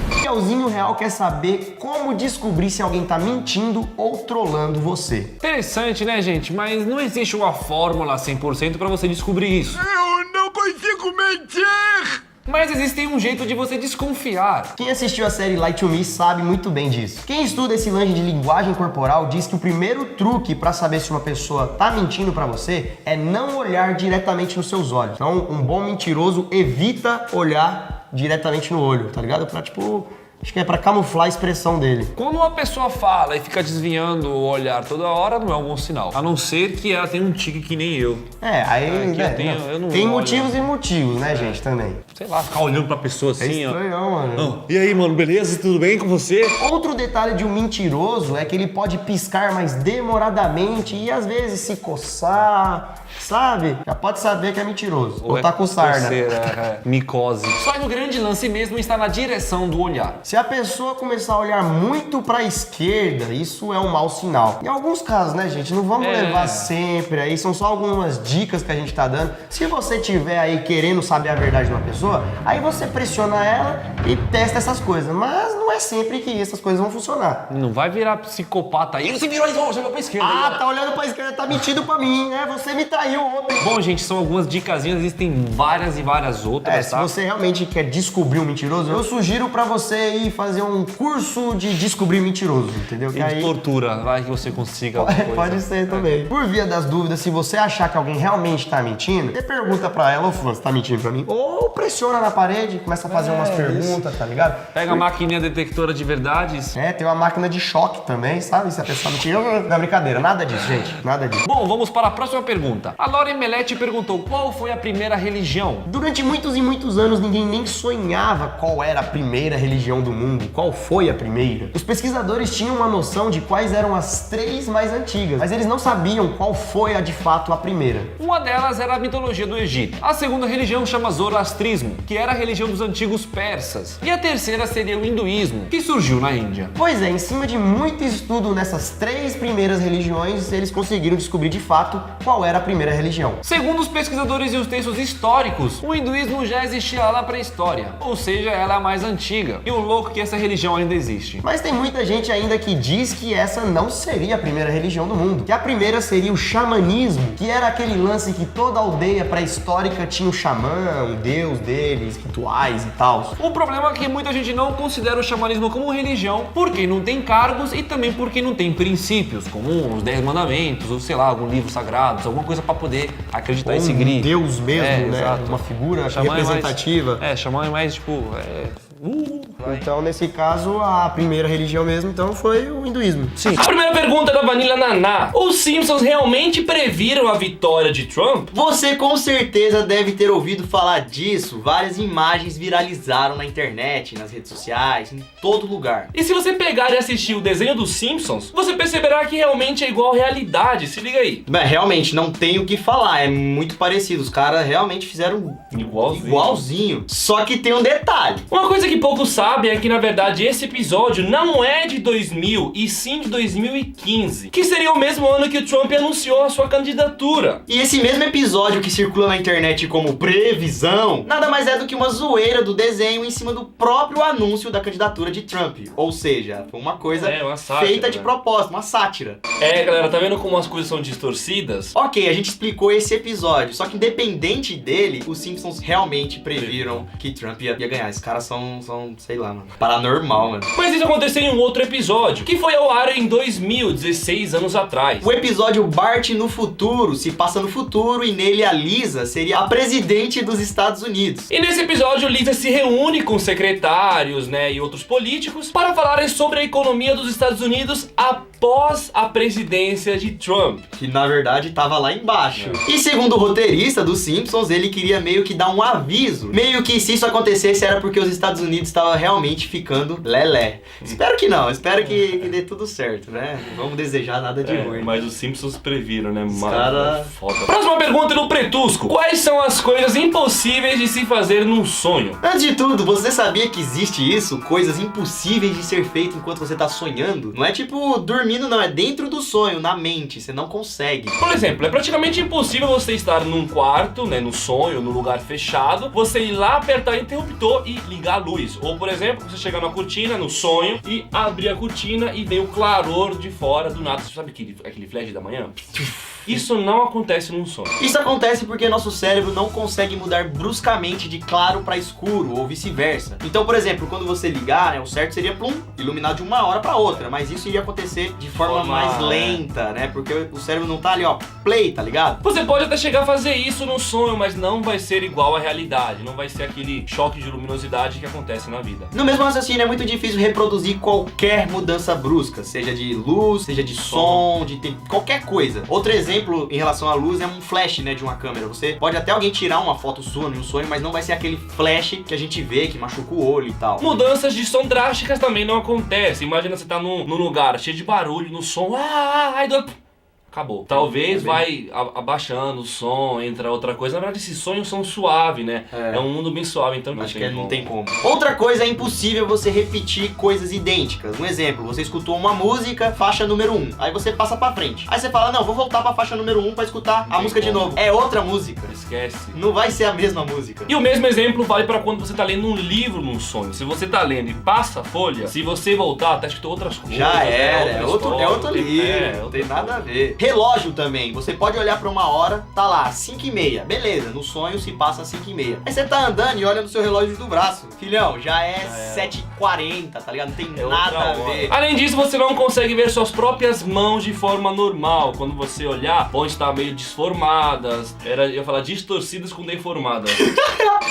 Miguelzinho Real quer saber como descobrir se alguém tá mentindo ou trollando você. Interessante, né, gente? Mas não existe uma fórmula 100% pra você descobrir isso. Eu não consigo mentir! Mas existe um jeito de você desconfiar. Quem assistiu a série Lie to Me sabe muito bem disso. Quem estuda esse lance de linguagem corporal diz que o primeiro truque pra saber se uma pessoa tá mentindo pra você é não olhar diretamente nos seus olhos. Então, um bom mentiroso evita olhar diretamente no olho, tá ligado? Pra, tipo, acho que é pra camuflar a expressão dele. Quando uma pessoa fala e fica desviando o olhar toda hora, não é um bom sinal. A não ser que ela tenha um tique que nem eu. É, aí, que né, eu não tem olho. motivos e motivos, né, gente, também. Sei lá, ficar olhando pra pessoa assim, ó. Estranhão, mano. Não. E aí, mano, beleza? Tudo bem com você? Outro detalhe de um mentiroso é que ele pode piscar mais demoradamente e às vezes se coçar, sabe? Já pode saber que é mentiroso. Ou tá com sarna. Coceira, micose. Só que o grande lance mesmo está na direção do olhar. Se a pessoa começar a olhar muito pra esquerda, isso é um mau sinal. Em alguns casos, né, gente? Não vamos levar sempre aí, são só algumas dicas que a gente tá dando. Se você tiver aí querendo saber a verdade de uma pessoa, aí você pressiona ela e testa essas coisas. Mas não é sempre que essas coisas vão funcionar. Não vai virar psicopata aí. Você virou aí, você olhou pra esquerda. Ah, tá olhando pra esquerda, tá mentindo pra mim, né? Você me traiu ontem. Bom, gente, são algumas dicasinhas, existem várias e várias outras, Se tá? você realmente quer descobrir um mentiroso, eu sugiro pra você ir fazer um curso de descobrir mentiroso, entendeu? E de tortura, vai que você consiga alguma coisa. Pode ser também. Por via das dúvidas, se você achar que alguém realmente tá mentindo, você pergunta pra ela, ô fulano, você tá mentindo pra mim? Ou pressiona na parede, começa a fazer umas perguntas, tá ligado? Pega a maquininha detectora de verdades. Tem uma máquina de choque também, sabe? Se a pessoa mentir, não é brincadeira, nada disso, gente, nada disso. Bom, vamos para a próxima pergunta. A Lore Melete perguntou qual foi a primeira religião? Durante muitos e muitos anos, ninguém nem sonhava qual era a primeira religião do mundo, qual foi a primeira. Os pesquisadores tinham uma noção de quais eram as 3 mais antigas, mas eles não sabiam qual foi de fato a primeira. Uma delas era a mitologia do Egito. A segunda religião chama Zoroastrismo, que era a religião dos antigos persas. E a terceira seria o hinduísmo, que surgiu na Índia. Pois é, em cima de muito estudo nessas 3 primeiras religiões, eles conseguiram descobrir de fato qual era a primeira religião. Segundo os pesquisadores e os textos históricos, o hinduísmo já existia lá na pré-história, ou seja, ela é a mais antiga. E o louco que essa religião ainda existe. Mas tem muita gente ainda que diz que essa não seria a primeira religião do mundo, que a primeira seria o xamanismo, que era aquele lance que toda aldeia pré-histórica tinha um xamã, um deus deles, rituais e tal. O problema é que muita gente não considera o xamanismo como religião porque não tem cargos e também porque não tem princípios, como os 10 mandamentos, ou sei lá, algum livro sagrado, alguma coisa pra poder acreditar e seguir. Um deus mesmo, né? Exato. Uma figura Xamã representativa. Xamã é mais tipo... Então, nesse caso, a primeira religião mesmo, então, foi o hinduísmo. Sim. A primeira pergunta é da Vanilla Naná. Os Simpsons realmente previram a vitória de Trump? Você com certeza deve ter ouvido falar disso. Várias imagens viralizaram na internet, nas redes sociais, em todo lugar. E se você pegar e assistir o desenho dos Simpsons, você perceberá que realmente é igual à realidade. Se liga aí. Realmente, não tem o que falar, é muito parecido. Os caras realmente fizeram igualzinho. Só que tem um detalhe. Uma coisa que poucos sabem é que, na verdade, esse episódio não é de 2000, e sim de 2015, que seria o mesmo ano que o Trump anunciou a sua candidatura. E esse mesmo episódio que circula na internet como previsão, nada mais é do que uma zoeira do desenho em cima do próprio anúncio da candidatura de Trump. Ou seja, foi uma coisa uma sátira, feita de né? propósito, uma sátira. Galera, tá vendo como as coisas são distorcidas? Ok, a gente explicou esse episódio, só que independente dele, os Simpsons realmente previram que Trump ia ganhar. Esses caras são, sei lá, mano, paranormal, mano. Mas isso aconteceu em um outro episódio, que foi ao ar em 2016 anos atrás. O episódio Bart no futuro se passa no futuro e nele a Lisa seria a presidente dos Estados Unidos. E nesse episódio, Lisa se reúne com secretários, e outros políticos para falarem sobre a economia dos Estados Unidos pós a presidência de Trump. Que na verdade tava lá embaixo. E segundo o roteirista dos Simpsons, ele queria meio que dar um aviso. Meio que se isso acontecesse era porque os Estados Unidos estavam realmente ficando lelé. Espero que não, espero que dê tudo certo, né? Não vamos desejar nada de ruim. Mas os Simpsons previram, né? cara- Foda. Próxima pergunta do Pretusco. Quais são as coisas impossíveis de se fazer num sonho? Antes de tudo, você sabia que existe isso? Coisas impossíveis de ser feitas enquanto você tá sonhando? Não é tipo dormindo, não. É dentro do sonho, na mente. Você não consegue. Por exemplo, é praticamente impossível você estar num quarto, né, no sonho, num lugar fechado, você ir lá apertar interruptor e ligar a luz. Ou, por exemplo, você chegar na cortina, no sonho, e abrir a cortina e ver o claror de fora do nada. Você sabe aquele flash da manhã? Isso não acontece num sonho. Isso acontece porque nosso cérebro não consegue mudar bruscamente de claro para escuro ou vice-versa. Então, por exemplo, quando você ligar, né, o certo seria plum, iluminar de uma hora para outra, mas isso iria acontecer de forma mais lenta, né? Porque o cérebro não tá ali, ó, play, tá ligado? Você pode até chegar a fazer isso no sonho, mas não vai ser igual à realidade. Não vai ser aquele choque de luminosidade que acontece na vida. No mesmo raciocínio, é muito difícil reproduzir qualquer mudança brusca, seja de luz, seja de som, de tempo, qualquer coisa. Outro exemplo em relação à luz é um flash, né, de uma câmera. Você pode até alguém tirar uma foto sua no sonho, mas não vai ser aquele flash que a gente vê, que machuca o olho e tal. Mudanças de som drásticas também não acontecem. Imagina você tá num lugar cheio de barulho, no som, acabou. Talvez vai abaixando o som, entra outra coisa. Na verdade, esses sonhos são suaves, né? É um mundo bem suave, então Acho que não tem como. Outra coisa, é impossível você repetir coisas idênticas. Um exemplo, você escutou uma música, faixa número 1. Aí você passa pra frente. Aí você fala, não, vou voltar pra faixa número 1 pra escutar a música de novo. É outra música. Esquece. Não vai ser a mesma música. E o mesmo exemplo vale pra quando você tá lendo um livro num sonho. Se você tá lendo e passa a folha, se você voltar, tá escrito outras coisas. Já era, é outro livro, não outra tem nada a ver. Relógio também, você pode olhar pra uma hora, tá lá, 5h30, beleza, no sonho se passa 5h30. Aí você tá andando e olha no seu relógio do braço, filhão, já é 7h40, tá ligado? Não tem nada a ver. Além disso, você não consegue ver suas próprias mãos de forma normal. Quando você olhar, pode estar meio desformadas, eu ia falar distorcidas com deformadas.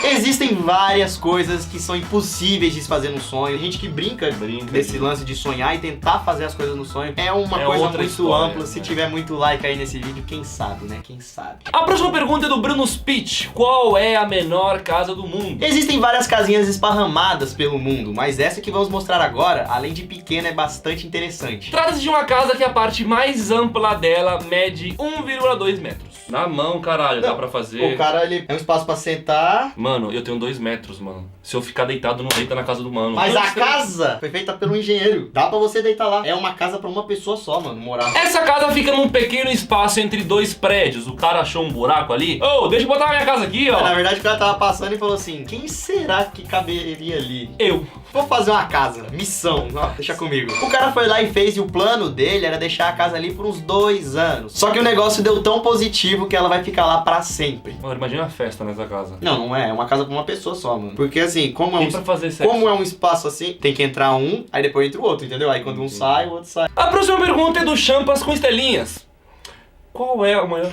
Existem várias coisas que são impossíveis de se fazer no sonho. A gente que brinca desse lance de sonhar e tentar fazer as coisas no sonho é uma coisa outra muito história, ampla. Se tiver muito like aí nesse vídeo, quem sabe, né? Quem sabe. A próxima pergunta é do Bruno Spitch. Qual é a menor casa do mundo? Existem várias casinhas esparramadas pelo mundo, mas essa que vamos mostrar agora, além de pequena, é bastante interessante. Trata-se de uma casa que a parte mais ampla dela mede 1,2 metros. Na mão, caralho, dá pra fazer. O cara, ele é um espaço pra sentar. Mano, eu tenho 2 metros, mano. Se eu ficar deitado, não deita na casa do mano. Mas a casa foi feita pelo engenheiro. Dá pra você deitar lá. É uma casa pra uma pessoa só, mano, morar. Essa casa fica num pequeno espaço entre 2 prédios. O cara achou um buraco ali. Deixa eu botar a minha casa aqui, ó. Na verdade, o cara tava passando e falou assim, quem será que caberia ali? Eu. Vou fazer uma casa. Missão. Ó, deixa comigo. O cara foi lá e fez, e o plano dele era deixar a casa ali por uns 2 anos. Só que o negócio deu tão positivo que ela vai ficar lá pra sempre. Mano, imagina a festa nessa casa. Não é. É uma casa pra uma pessoa só, mano. Porque assim, como Tem pra fazer sexo. como é um espaço assim, tem que entrar um, aí depois entra o outro, entendeu? Aí quando um sai, o outro sai. A próxima pergunta é do Champas com estrelinhas. Qual é o maior...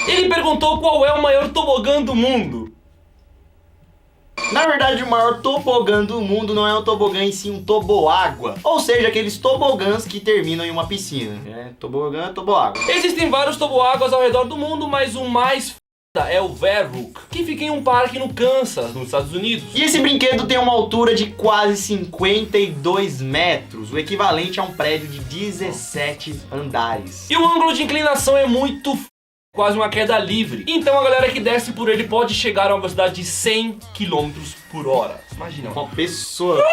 Ele perguntou qual é o maior tobogã do mundo. Na verdade, o maior tobogã do mundo não é um tobogã em si, um toboágua. Ou seja, aqueles tobogãs que terminam em uma piscina. Tobogã, toboágua. Existem vários toboáguas ao redor do mundo, mas o mais é o Verhook, que fica em um parque no Kansas, nos Estados Unidos. E esse brinquedo tem uma altura de quase 52 metros, o equivalente a um prédio de 17 andares. E o ângulo de inclinação é muito quase uma queda livre. Então a galera que desce por ele pode chegar a uma velocidade de 100 km por hora. Imagina. Uma pessoa.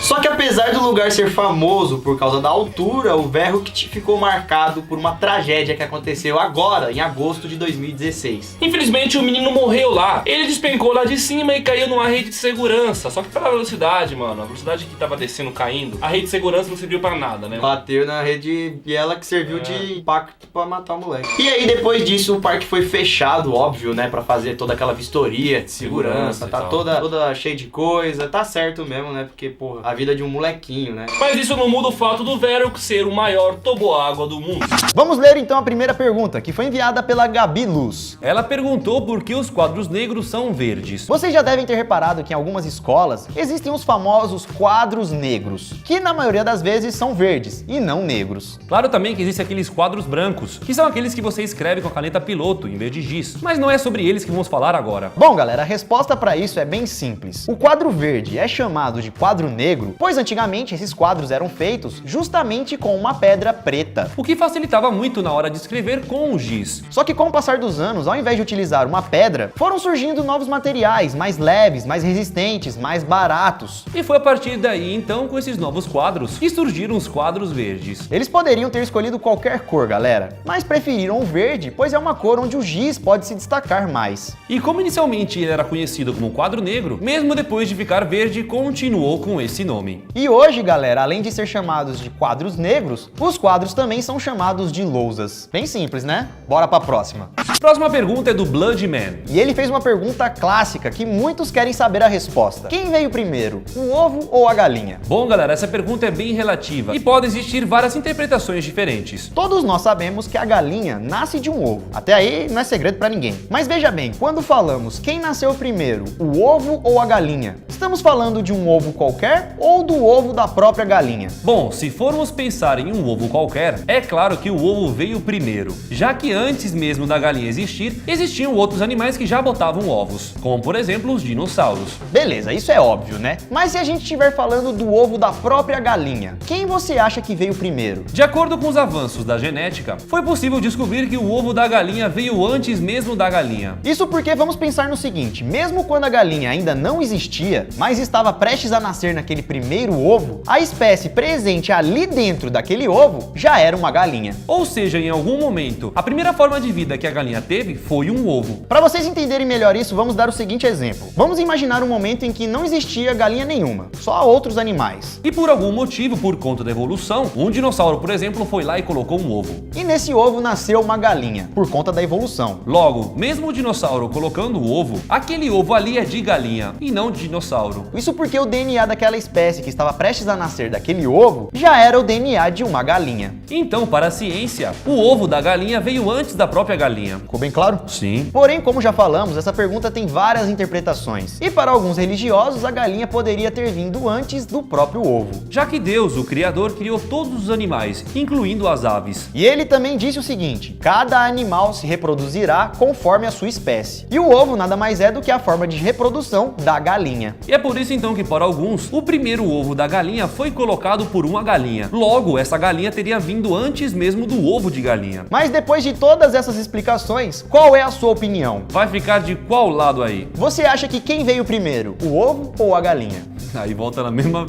Só que apesar do lugar ser famoso por causa da altura, o Verhook ficou marcado por uma tragédia que aconteceu agora, em agosto de 2016. Infelizmente o menino morreu lá. Ele despencou lá de cima e caiu numa rede de segurança. Só que pela velocidade, mano, a velocidade que tava descendo, caindo, a rede de segurança não serviu pra nada, né? Bateu na rede e ela que serviu de impacto pra matar o moleque. E aí depois disso o parque foi fechado, óbvio, né, pra fazer toda aquela vistoria de segurança, tá toda cheia de coisa, tá certo mesmo, né, porque porra, a vida de um molequinho, né? Mas isso não muda o fato do Vero ser o maior toboágua do mundo. Vamos ler então a primeira pergunta, que foi enviada pela Gabi Luz. Ela perguntou por que os quadros negros são verdes. Vocês já devem ter reparado que em algumas escolas existem os famosos quadros negros, que na maioria das vezes são verdes e não negros. Claro também que existem aqueles quadros brancos, que são aqueles que você escreve com a caneta piloto em vez de giz, mas não é sobre eles que vamos falar agora. Bom, galera, a resposta para isso é bem simples. O quadro verde é chamado de quadro negro, pois antigamente esses quadros eram feitos justamente com uma pedra preta. O que facilitava muito na hora de escrever com o giz. Só que com o passar dos anos, ao invés de utilizar uma pedra, foram surgindo novos materiais, mais leves, mais resistentes, mais baratos. E foi a partir daí, então, com esses novos quadros, que surgiram os quadros verdes. Eles poderiam ter escolhido qualquer cor, galera, mas preferiram o verde, pois é uma cor onde o giz pode se destacar mais. E como inicialmente ele era conhecido como quadro negro, mesmo depois de ficar verde, continuou com esse nome. E hoje, galera, além de ser chamados de quadros negros, os quadros também são chamados de lousas. Bem simples, né? Bora pra próxima. Próxima pergunta é do Bloodman. E ele fez uma pergunta clássica que muitos querem saber a resposta. Quem veio primeiro, o ovo ou a galinha? Bom, galera, essa pergunta é bem relativa e pode existir várias interpretações diferentes. Todos nós sabemos que a galinha nasce de um ovo. Até aí não é segredo pra ninguém. Mas veja bem, quando falamos quem nasceu primeiro, o ovo ou a galinha, estamos falando de um ovo qualquer ou do ovo da própria galinha? Bom, se formos pensar em um ovo qualquer, é claro que o ovo veio primeiro, já que antes mesmo da galinha existir, existiam outros animais que já botavam ovos, como por exemplo os dinossauros. Beleza, isso é óbvio, né? Mas se a gente estiver falando do ovo da própria galinha, quem você acha que veio primeiro? De acordo com os avanços da genética, foi possível descobrir que o ovo da galinha veio antes mesmo da galinha. Isso porque vamos pensar no seguinte, mesmo quando a galinha ainda não existia, mas estava prestes a nascer naquele primeiro ovo, a espécie presente ali dentro daquele ovo já era uma galinha. Ou seja, em algum momento, a primeira forma de vida que a galinha teve foi um ovo. Para vocês entenderem melhor isso, vamos dar o seguinte exemplo. Vamos imaginar um momento em que não existia galinha nenhuma, só outros animais. E por algum motivo, por conta da evolução, um dinossauro, por exemplo, foi lá e colocou um ovo. E nesse ovo nasceu uma galinha, por conta da evolução. Logo, mesmo o dinossauro colocando o ovo, aquele ovo ali é de galinha e não de dinossauro. Isso porque o DNA daquela espécie que estava prestes a nascer daquele ovo já era o DNA de uma galinha. Então, para a ciência, o ovo da galinha veio antes da própria galinha. Ficou bem claro? Sim. Porém, como já falamos, essa pergunta tem várias interpretações. E para alguns religiosos, a galinha poderia ter vindo antes do próprio ovo. Já que Deus, o Criador, criou todos os animais, incluindo as aves. E ele também disse o seguinte: cada animal se reproduzirá conforme a sua espécie. E o ovo nada mais é do que a forma de reprodução da galinha. E é por isso então que para alguns, o primeiro ovo da galinha foi colocado por uma galinha. Logo, essa galinha teria vindo antes mesmo do ovo de galinha. Mas depois de todas essas explicações, qual é a sua opinião? Vai ficar de qual lado aí? Você acha que quem veio primeiro, o ovo ou a galinha? Aí volta na mesma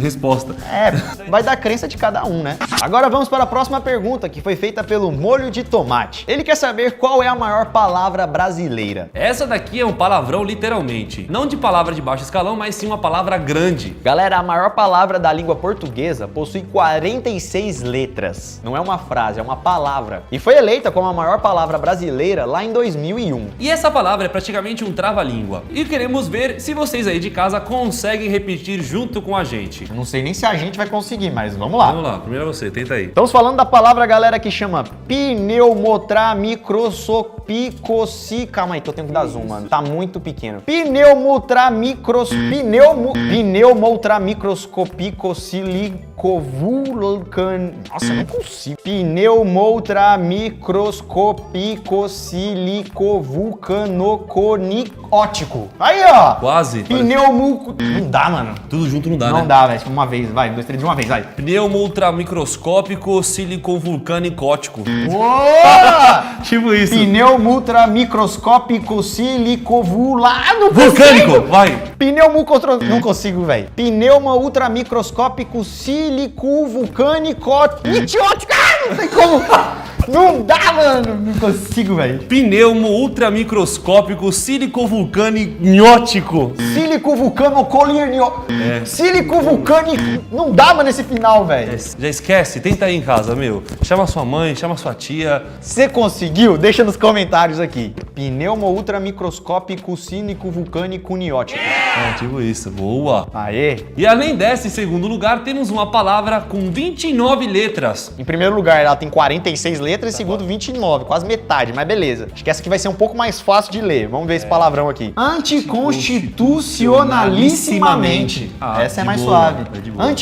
resposta. É, vai da crença de cada um, né? Agora vamos para a próxima pergunta, que foi feita pelo Molho de Tomate. Ele quer saber qual é a maior palavra brasileira. Essa daqui é um palavrão literalmente. Não de palavra de baixo escalão, mas sim uma palavra grande. Galera, a maior palavra da língua portuguesa possui 46 letras. Não é uma frase, é uma palavra. E foi eleita como a maior palavra brasileira lá em 2001. E essa palavra é praticamente um trava-língua. E queremos ver se vocês aí de casa conseguem repetir junto com a gente. Não sei nem se a gente vai conseguir, mas vamos lá. Vamos lá, primeiro você, tenta aí. Estamos falando da palavra, galera, que chama pneumotramicroscopicosi... Calma aí, tô tendo que dar zoom, mano. Tá muito pequeno. Pneumotramicroscopicosilicovulcan... Nossa, eu não consigo. Pneumotramicroscopicosilicovulcanoconiótico. Aí, ó. Quase. Não dá, mano. Tudo junto não dá, Não né? dá, velho. Uma vez, vai. 2, 3 de uma vez, vai. Pneumo ultramicroscópico siliconvulcanicótico. Boa! Tipo isso. Pneumo ultramicroscópico silicovulado. Vulcânico, vai. Não consigo, velho. Pneuma ultramicroscópico silicovulcanico... Nitiótico. Ah, não tem como. Não dá, mano. Não consigo, velho. Pneumo ultramicroscópico silicovulcaniótico. Sílico vulcano colirnio. Sílico vulcânico. Não dá, mano, esse final, velho. Já esquece, tenta aí em casa, meu. Chama sua mãe, chama sua tia. Você conseguiu? Deixa nos comentários aqui. Pneumo ultramicroscópico cínico vulcânico niótico. É, tipo isso. Boa. Aê. E além dessa, em segundo lugar, temos uma palavra com 29 letras. Em primeiro lugar, ela tem 46 letras, em segundo, 29, quase metade, mas beleza. Acho que essa aqui vai ser um pouco mais fácil de ler. Vamos ver esse palavrão aqui. Anticonstitucionalissimamente. Essa é de mais boa, suave. é de boa.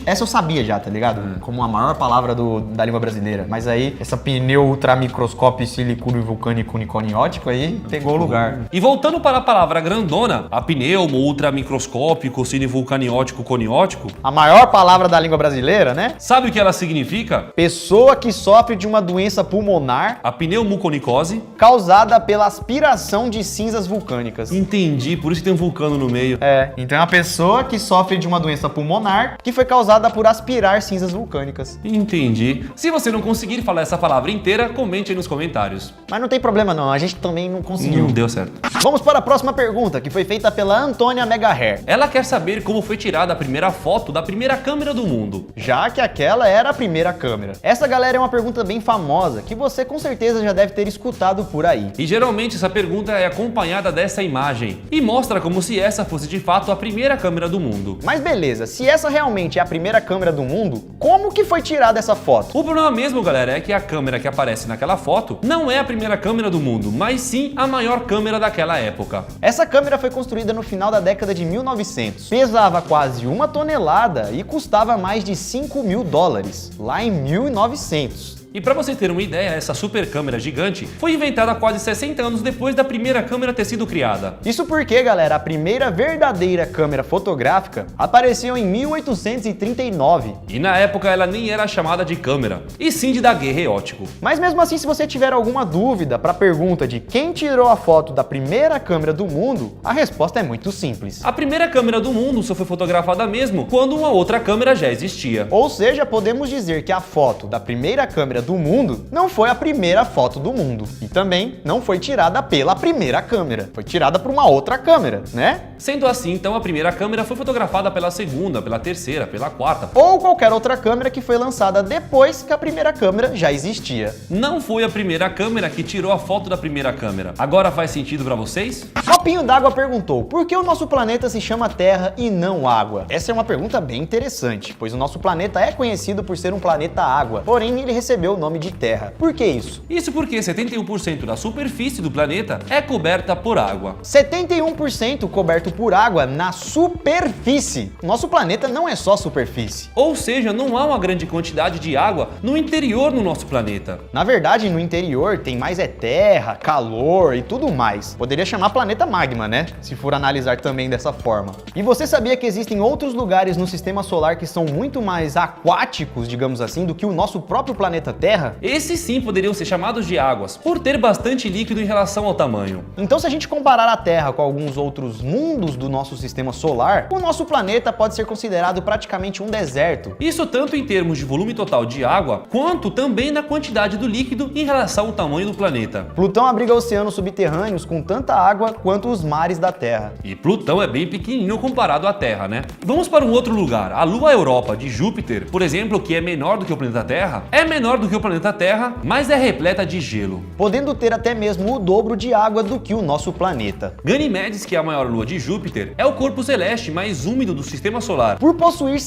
Essa eu sabia já, tá ligado? Como a maior palavra da língua brasileira. Mas aí, essa pneu ultramicroscópio silicúrio vulcânico niconiótico aí pegou o lugar. E voltando para a palavra grandona, a pneumo, ultramicroscópico, cinivulcaniótico, coniótico, A maior palavra da língua brasileira, né? sabe o que ela significa? Pessoa que sofre de uma doença pulmonar A pneumoconicose. causada pela aspiração de cinzas vulcânicas. Entendi, por isso que tem um vulcano no meio. Então é uma pessoa que sofre de uma doença pulmonar que foi causada por aspirar cinzas vulcânicas. Entendi. Se você não conseguir falar essa palavra inteira, comente aí nos comentários. Mas não tem problema não, a gente também não conseguiu. Não deu certo. Vamos para a próxima pergunta, que foi feita pela Antônia Megahair. Ela quer saber como foi tirada a primeira foto da primeira câmera do mundo. Já que aquela era a primeira câmera. Essa, galera, é uma pergunta bem famosa, que você com certeza já deve ter escutado por aí. E geralmente essa pergunta é acompanhada dessa imagem e mostra como se essa fosse de fato a primeira câmera do mundo. Mas beleza, se essa realmente é a primeira câmera do mundo, como que foi tirada essa foto? O problema mesmo, galera, é que a câmera que aparece naquela foto não é a primeira câmera do mundo, mas sim a maior câmera daquela época. Essa câmera foi construída no final da década de 1900, pesava quase 1 tonelada e custava mais de 5 mil dólares, lá em 1900. E para você ter uma ideia, essa super câmera gigante foi inventada quase 60 anos depois da primeira câmera ter sido criada. Isso porque, galera, a primeira verdadeira câmera fotográfica apareceu em 1839. E na época ela nem era chamada de câmera, e sim de daguerreótipo. Mas mesmo assim, se você tiver alguma dúvida para a pergunta de quem tirou a foto da primeira câmera do mundo, a resposta é muito simples. A primeira câmera do mundo só foi fotografada mesmo quando uma outra câmera já existia. Ou seja, podemos dizer que a foto da primeira câmera do mundo não foi a primeira foto do mundo. E também não foi tirada pela primeira câmera. Foi tirada por uma outra câmera, né? Sendo assim, então a primeira câmera foi fotografada pela segunda, pela terceira, pela quarta. Ou qualquer outra câmera que foi lançada depois que a primeira câmera já existia. Não foi a primeira câmera que tirou a foto da primeira câmera. Agora faz sentido pra vocês? Copinho d'Água perguntou: por que o nosso planeta se chama Terra e não Água? Essa é uma pergunta bem interessante, pois o nosso planeta é conhecido por ser um planeta água, porém ele recebeu o nome de Terra. Por que isso? Isso porque 71% da superfície do planeta é coberta por água. 71% coberto por água na superfície. Nosso planeta não é só superfície. Ou seja, não há uma grande quantidade de água no interior do nosso planeta. Na verdade, no interior tem mais terra, calor e tudo mais. Poderia chamar planeta magma, né? Se for analisar também dessa forma. E você sabia que existem outros lugares no sistema solar que são muito mais aquáticos, digamos assim, do que o nosso próprio planeta Terra? Esses sim poderiam ser chamados de águas, por ter bastante líquido em relação ao tamanho. Então, se a gente comparar a Terra com alguns outros mundos do nosso sistema solar, o nosso planeta pode ser considerado praticamente um deserto. Isso tanto em termos de volume total de água, quanto também na quantidade do líquido em relação ao tamanho do planeta. Plutão abriga oceanos subterrâneos com tanta água quanto os mares da Terra. E Plutão é bem pequenininho comparado à Terra, né? Vamos para um outro lugar. A Lua Europa de Júpiter, por exemplo, que é menor do que o planeta Terra, é menor do que o planeta Terra, mas é repleta de gelo, podendo ter até mesmo o dobro de água do que o nosso planeta. Ganímedes, que é a maior lua de Júpiter, é o corpo celeste mais úmido do sistema solar, por possuir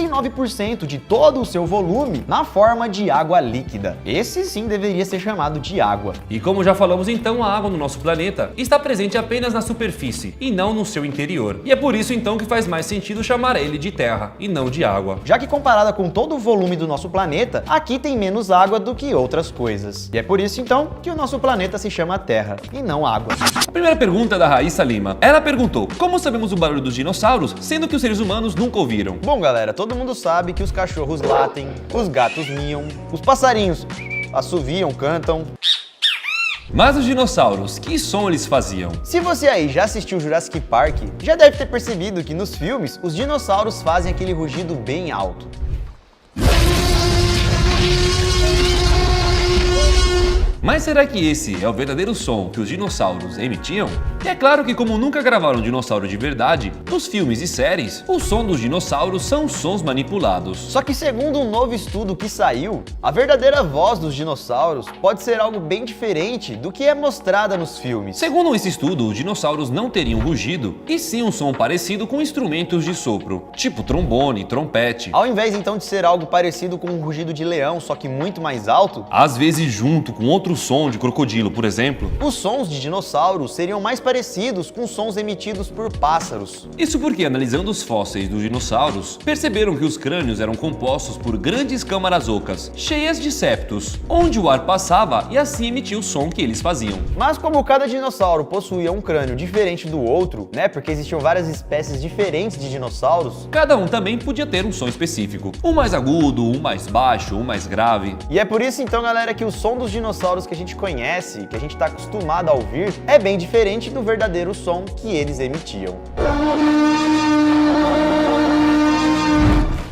69% de todo o seu volume na forma de água líquida. Esse sim deveria ser chamado de água. E como já falamos então, a água no nosso planeta está presente apenas na superfície e não no seu interior. E é por isso então que faz mais sentido chamar ele de terra e não de água. Já que comparada com todo o volume do nosso planeta, aqui tem menos água do que outras coisas. E é por isso então que o nosso planeta se chama Terra e não água. A primeira pergunta é da Raíssa Lima. Ela perguntou: como sabemos o barulho dos dinossauros, sendo que os seres humanos nunca ouviram? Bom, galera, todo mundo sabe que os cachorros latem, os gatos miam, os passarinhos assoviam, cantam. Mas os dinossauros, que som eles faziam? Se você aí já assistiu Jurassic Park, já deve ter percebido que nos filmes os dinossauros fazem aquele rugido bem alto. Mas será que esse é o verdadeiro som que os dinossauros emitiam? E é claro que como nunca gravaram um dinossauro de verdade, nos filmes e séries, o som dos dinossauros são sons manipulados. Só que segundo um novo estudo que saiu, a verdadeira voz dos dinossauros pode ser algo bem diferente do que é mostrada nos filmes. Segundo esse estudo, os dinossauros não teriam rugido, e sim um som parecido com instrumentos de sopro, tipo trombone, trompete. Ao invés então de ser algo parecido com um rugido de leão, só que muito mais alto, Às vezes junto com outro som de crocodilo, por exemplo. os sons de dinossauros seriam mais parecidos com sons emitidos por pássaros. Isso porque, analisando os fósseis dos dinossauros, perceberam que os crânios eram compostos por grandes câmaras ocas, cheias de septos, onde o ar passava e assim emitia o som que eles faziam. Mas como cada dinossauro possuía um crânio diferente do outro, né, porque existiam várias espécies diferentes de dinossauros, Cada um também podia ter um som específico, um mais agudo, um mais baixo, um mais grave. e é por isso então, galera, que o som dos dinossauros que a gente conhece, que a gente está acostumado a ouvir, é bem diferente do verdadeiro som que eles emitiam.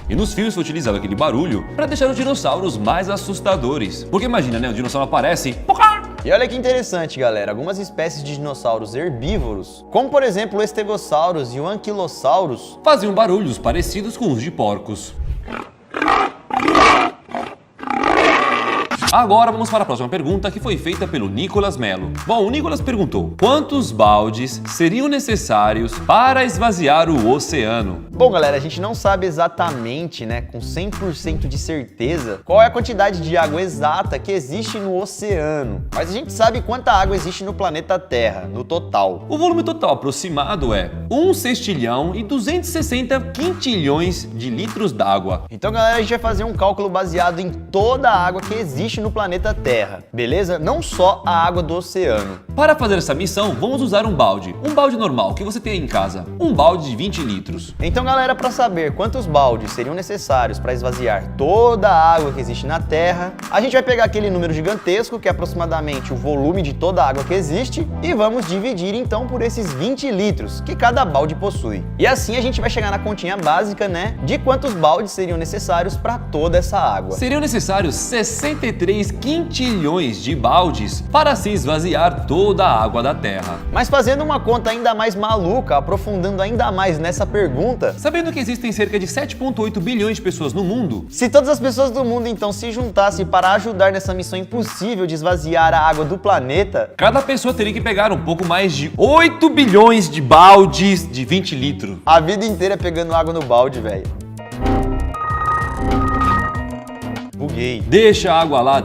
E nos filmes foi utilizado aquele barulho para deixar os dinossauros mais assustadores. Porque imagina, né, o dinossauro aparece E olha que interessante, galera, algumas espécies de dinossauros herbívoros, como por exemplo o Stegosaurus e o Ankylosaurus, faziam barulhos parecidos com os de porcos. Agora vamos para a próxima pergunta, que foi feita pelo Nicolas Melo. Bom, o Nicolas perguntou: quantos baldes seriam necessários para esvaziar o oceano? Bom, galera, a gente não sabe exatamente, né, com 100% de certeza, qual é a quantidade de água exata que existe no oceano, mas a gente sabe quanta água existe no planeta Terra, no total. O volume total aproximado é 1 sextilhão e 260 quintilhões de litros d'água. Então, galera, a gente vai fazer um cálculo baseado em toda a água que existe no planeta Terra, beleza? Não só a água do oceano. Para fazer essa missão, vamos usar um balde normal que você tem em casa, um balde de 20 litros. Então, galera, para saber quantos baldes seriam necessários para esvaziar toda a água que existe na Terra, a gente vai pegar aquele número gigantesco, que é aproximadamente o volume de toda a água que existe, e vamos dividir então por esses 20 litros que cada balde possui. E assim a gente vai chegar na continha básica, né, de quantos baldes seriam necessários para toda essa água. Seriam necessários 63 quintilhões de baldes para se esvaziar toda a água da Terra. Mas fazendo uma conta ainda mais maluca, aprofundando ainda mais nessa pergunta, Sabendo que existem cerca de 7,8 bilhões de pessoas no mundo, se todas as pessoas do mundo então se juntassem para ajudar nessa missão impossível de esvaziar a água do planeta, cada pessoa teria que pegar um pouco mais de 8 bilhões de baldes de 20 litros. a vida inteira pegando água no balde, velho. Buguei. Deixa a água lá,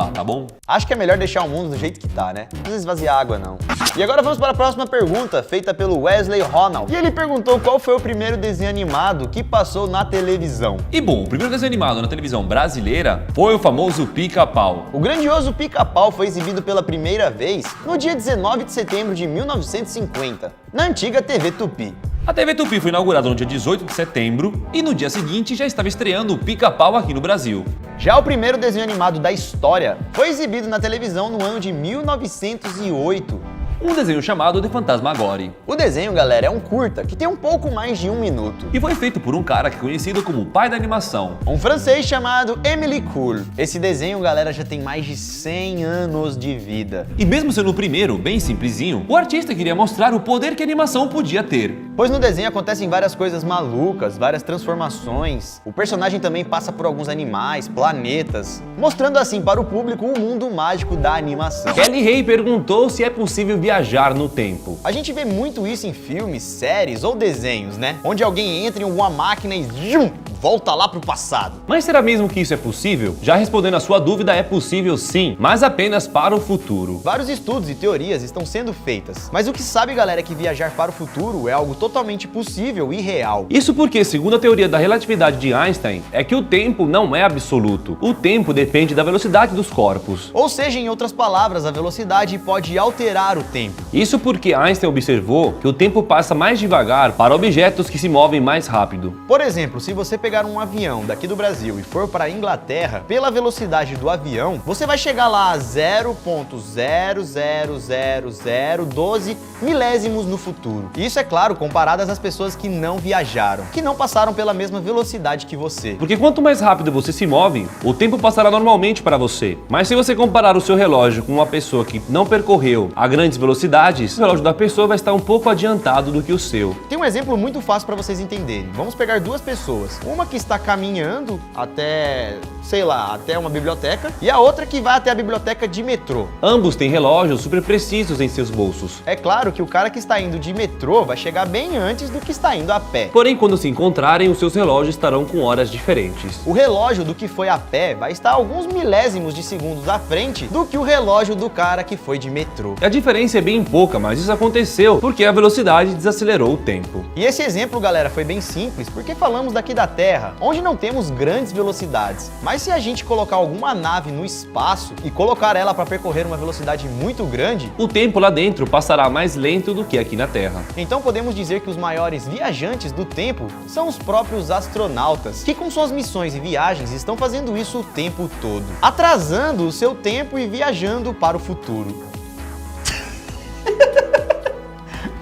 tá bom? Acho que é melhor deixar o mundo do jeito que tá, né? Não precisa esvaziar água, não. E agora vamos para a próxima pergunta, feita pelo Wesley Ronald. E ele perguntou qual foi o primeiro desenho animado que passou na televisão. E bom, o primeiro desenho animado na televisão brasileira foi o famoso Pica-Pau. O grandioso Pica-Pau foi exibido pela primeira vez no dia 19 de setembro de 1950, na antiga TV Tupi. A TV Tupi foi inaugurada no dia 18 de setembro e no dia seguinte já estava estreando o Pica-Pau aqui no Brasil. Já o primeiro desenho animado da história foi exibido na televisão no ano de 1908. Um desenho chamado The Phantasmagorie. O desenho, galera, é um curta que tem um pouco mais de 1 minuto. E foi feito por um cara que é conhecido como o pai da animação. Um francês chamado Émile Cool. Esse desenho, galera, já tem mais de 100 anos de vida. E mesmo sendo o primeiro, bem simplesinho, o artista queria mostrar o poder que a animação podia ter. Pois no desenho acontecem várias coisas malucas, várias transformações. O personagem também passa por alguns animais, planetas, mostrando assim para o público o mundo mágico da animação. Kelly Ray perguntou se é possível viajar no tempo. A gente vê muito isso em filmes, séries ou desenhos, né? Onde alguém entra em alguma máquina e zum, volta lá pro passado. Mas será mesmo que isso é possível? Já respondendo a sua dúvida, é possível sim, mas apenas para o futuro. Vários estudos e teorias estão sendo feitas, mas o que sabe, galera, é que viajar para o futuro é algo totalmente possível e real. Isso porque, segundo a teoria da relatividade de Einstein, é que o tempo não é absoluto. O tempo depende da velocidade dos corpos. Ou seja, em outras palavras, a velocidade pode alterar o tempo. Isso porque Einstein observou que o tempo passa mais devagar para objetos que se movem mais rápido. Por exemplo, se você pegar pegar um avião daqui do Brasil e for para a Inglaterra, pela velocidade do avião, você vai chegar lá a 0,0000012 milésimos no futuro. Isso é claro, comparadas às pessoas que não viajaram, que não passaram pela mesma velocidade que você. Porque quanto mais rápido você se move, o tempo passará normalmente para você. Mas se você comparar o seu relógio com uma pessoa que não percorreu a grandes velocidades, o relógio da pessoa vai estar um pouco adiantado do que o seu. Tem um exemplo muito fácil para vocês entenderem. Vamos pegar duas pessoas. Uma que está caminhando até, sei lá, até uma biblioteca e a outra que vai até a biblioteca de metrô. Ambos têm relógios super precisos em seus bolsos. É claro que o cara que está indo de metrô vai chegar bem antes do que está indo a pé. Porém, quando se encontrarem, os seus relógios estarão com horas diferentes. O relógio do que foi a pé vai estar alguns milésimos de segundos à frente do que o relógio do cara que foi de metrô. A diferença é bem pouca, mas isso aconteceu porque a velocidade desacelerou o tempo. E esse exemplo, galera, foi bem simples porque falamos daqui da Terra, onde não temos grandes velocidades. Mas se a gente colocar alguma nave no espaço e colocar ela para percorrer uma velocidade muito grande, O tempo lá dentro passará mais lento do que aqui na Terra. então podemos dizer que os maiores viajantes do tempo são os próprios astronautas, que com suas missões e viagens estão fazendo isso o tempo todo, atrasando o seu tempo e viajando para o futuro.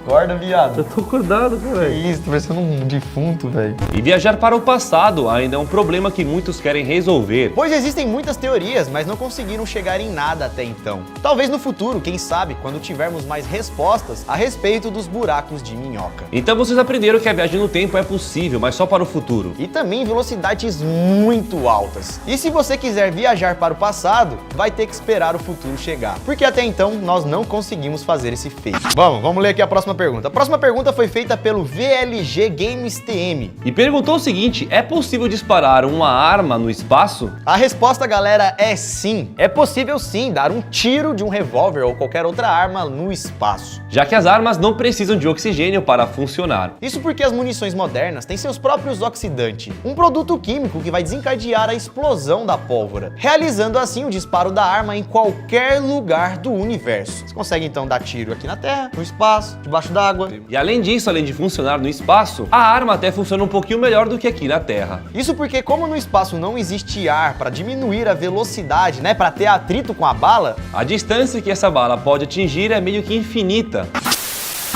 Acorda, viado. tô acordado, cara. Isso, tô parecendo um defunto, velho. E viajar para o passado ainda é um problema que muitos querem resolver. Pois existem muitas teorias, mas não conseguiram chegar em nada até então. Talvez no futuro, quem sabe, quando tivermos mais respostas a respeito dos buracos de minhoca. Então vocês aprenderam que a viagem no tempo é possível, mas só para o futuro. E também velocidades muito altas. E se você quiser viajar para o passado, vai ter que esperar o futuro chegar. Porque até então, nós não conseguimos fazer esse feito. Vamos ler aqui a próxima pergunta. A próxima pergunta foi feita pelo VLG Games TM. E perguntou o seguinte: é possível disparar uma arma no espaço? A resposta, galera, é sim. É possível sim dar um tiro de um revólver ou qualquer outra arma no espaço. Já que as armas não precisam de oxigênio para funcionar. Isso porque as munições modernas têm seus próprios oxidantes, um produto químico que vai desencadear a explosão da pólvora, realizando assim o disparo da arma em qualquer lugar do universo. Você consegue então dar tiro aqui na Terra, no espaço, debaixo d'água. E além disso, além de funcionar no espaço, a arma até funciona um pouquinho melhor do que aqui na Terra. Isso porque como no espaço não existe ar para diminuir a velocidade, né, para ter atrito com a bala, A distância que essa bala pode atingir é meio que infinita.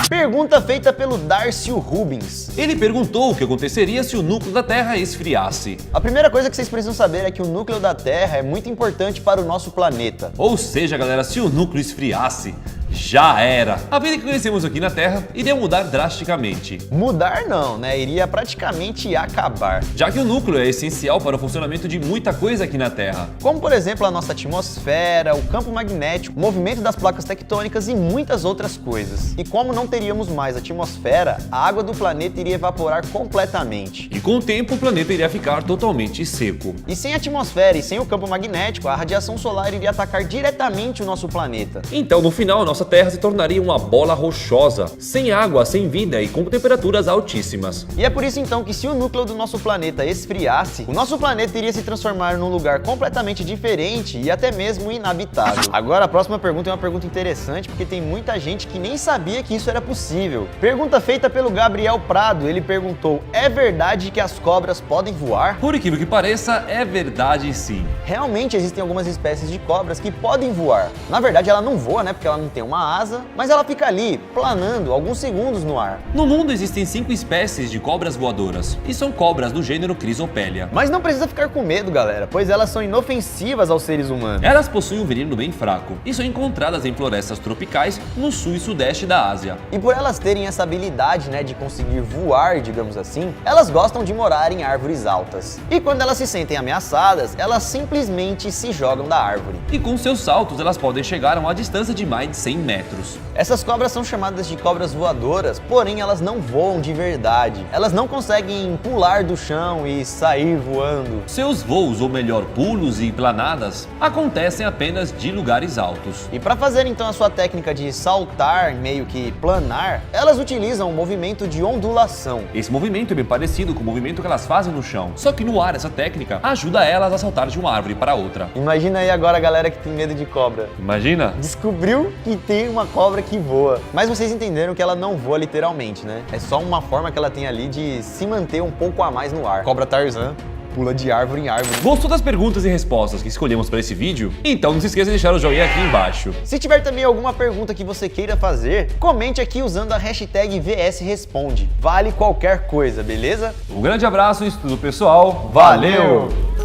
pergunta feita pelo Darcio Rubens. Ele perguntou o que aconteceria se o núcleo da Terra esfriasse. A primeira coisa que vocês precisam saber é que o núcleo da Terra é muito importante para o nosso planeta. Ou seja, galera, se o núcleo esfriasse, já era. A vida que conhecemos aqui na Terra iria mudar drasticamente. Mudar não, né? Iria praticamente acabar. Já que o núcleo é essencial para o funcionamento de muita coisa aqui na Terra. Como, por exemplo, a nossa atmosfera, o campo magnético, o movimento das placas tectônicas e muitas outras coisas. E como não teríamos mais atmosfera, a água do planeta iria evaporar completamente. E com o tempo o planeta iria ficar totalmente seco. E sem atmosfera e sem o campo magnético, a radiação solar iria atacar diretamente o nosso planeta. Então, no final, nossa Terra se tornaria uma bola rochosa, sem água, sem vida e com temperaturas altíssimas. E é por isso então que se o núcleo do nosso planeta esfriasse, o nosso planeta iria se transformar num lugar completamente diferente e até mesmo inabitável. Agora a próxima pergunta é uma pergunta interessante porque tem muita gente que nem sabia que isso era possível. Pergunta feita pelo Gabriel Prado, ele perguntou: é verdade que as cobras podem voar? Por incrível que pareça, é verdade sim. Realmente existem algumas espécies de cobras que podem voar. Na verdade ela não voa, né, porque ela não tem uma asa, mas ela fica ali, planando alguns segundos no ar. No mundo existem 5 espécies de cobras voadoras, e são cobras do gênero Chrysopellia. Mas não precisa ficar com medo, galera, pois elas são inofensivas aos seres humanos. Elas possuem um veneno bem fraco, e são encontradas em florestas tropicais no sul e sudeste da Ásia. E por elas terem essa habilidade, né, de conseguir voar, digamos assim, elas gostam de morar em árvores altas. E quando elas se sentem ameaçadas, elas simplesmente se jogam da árvore. E com seus saltos elas podem chegar a uma distância de mais de 100 metros. Essas cobras são chamadas de cobras voadoras, porém elas não voam de verdade. Elas não conseguem pular do chão e sair voando. Seus voos, ou melhor, pulos e planadas, acontecem apenas de lugares altos. E para fazer então a sua técnica de saltar, meio que planar, elas utilizam um movimento de ondulação. Esse movimento é bem parecido com o movimento que elas fazem no chão. Só que no ar, essa técnica ajuda elas a saltar de uma árvore para outra. Imagina aí agora a galera que tem medo de cobra. Imagina? Descobriu que tem uma cobra que voa. Mas vocês entenderam que ela não voa literalmente, né? É só uma forma que ela tem ali de se manter um pouco a mais no ar. Cobra Tarzan pula de árvore em árvore. Gostou das perguntas e respostas que escolhemos para esse vídeo? Então não se esqueça de deixar o joinha aqui embaixo. Se tiver também alguma pergunta que você queira fazer, comente aqui usando a hashtag VSResponde. Vale qualquer coisa, beleza? Um grande abraço, estudo pessoal. Valeu!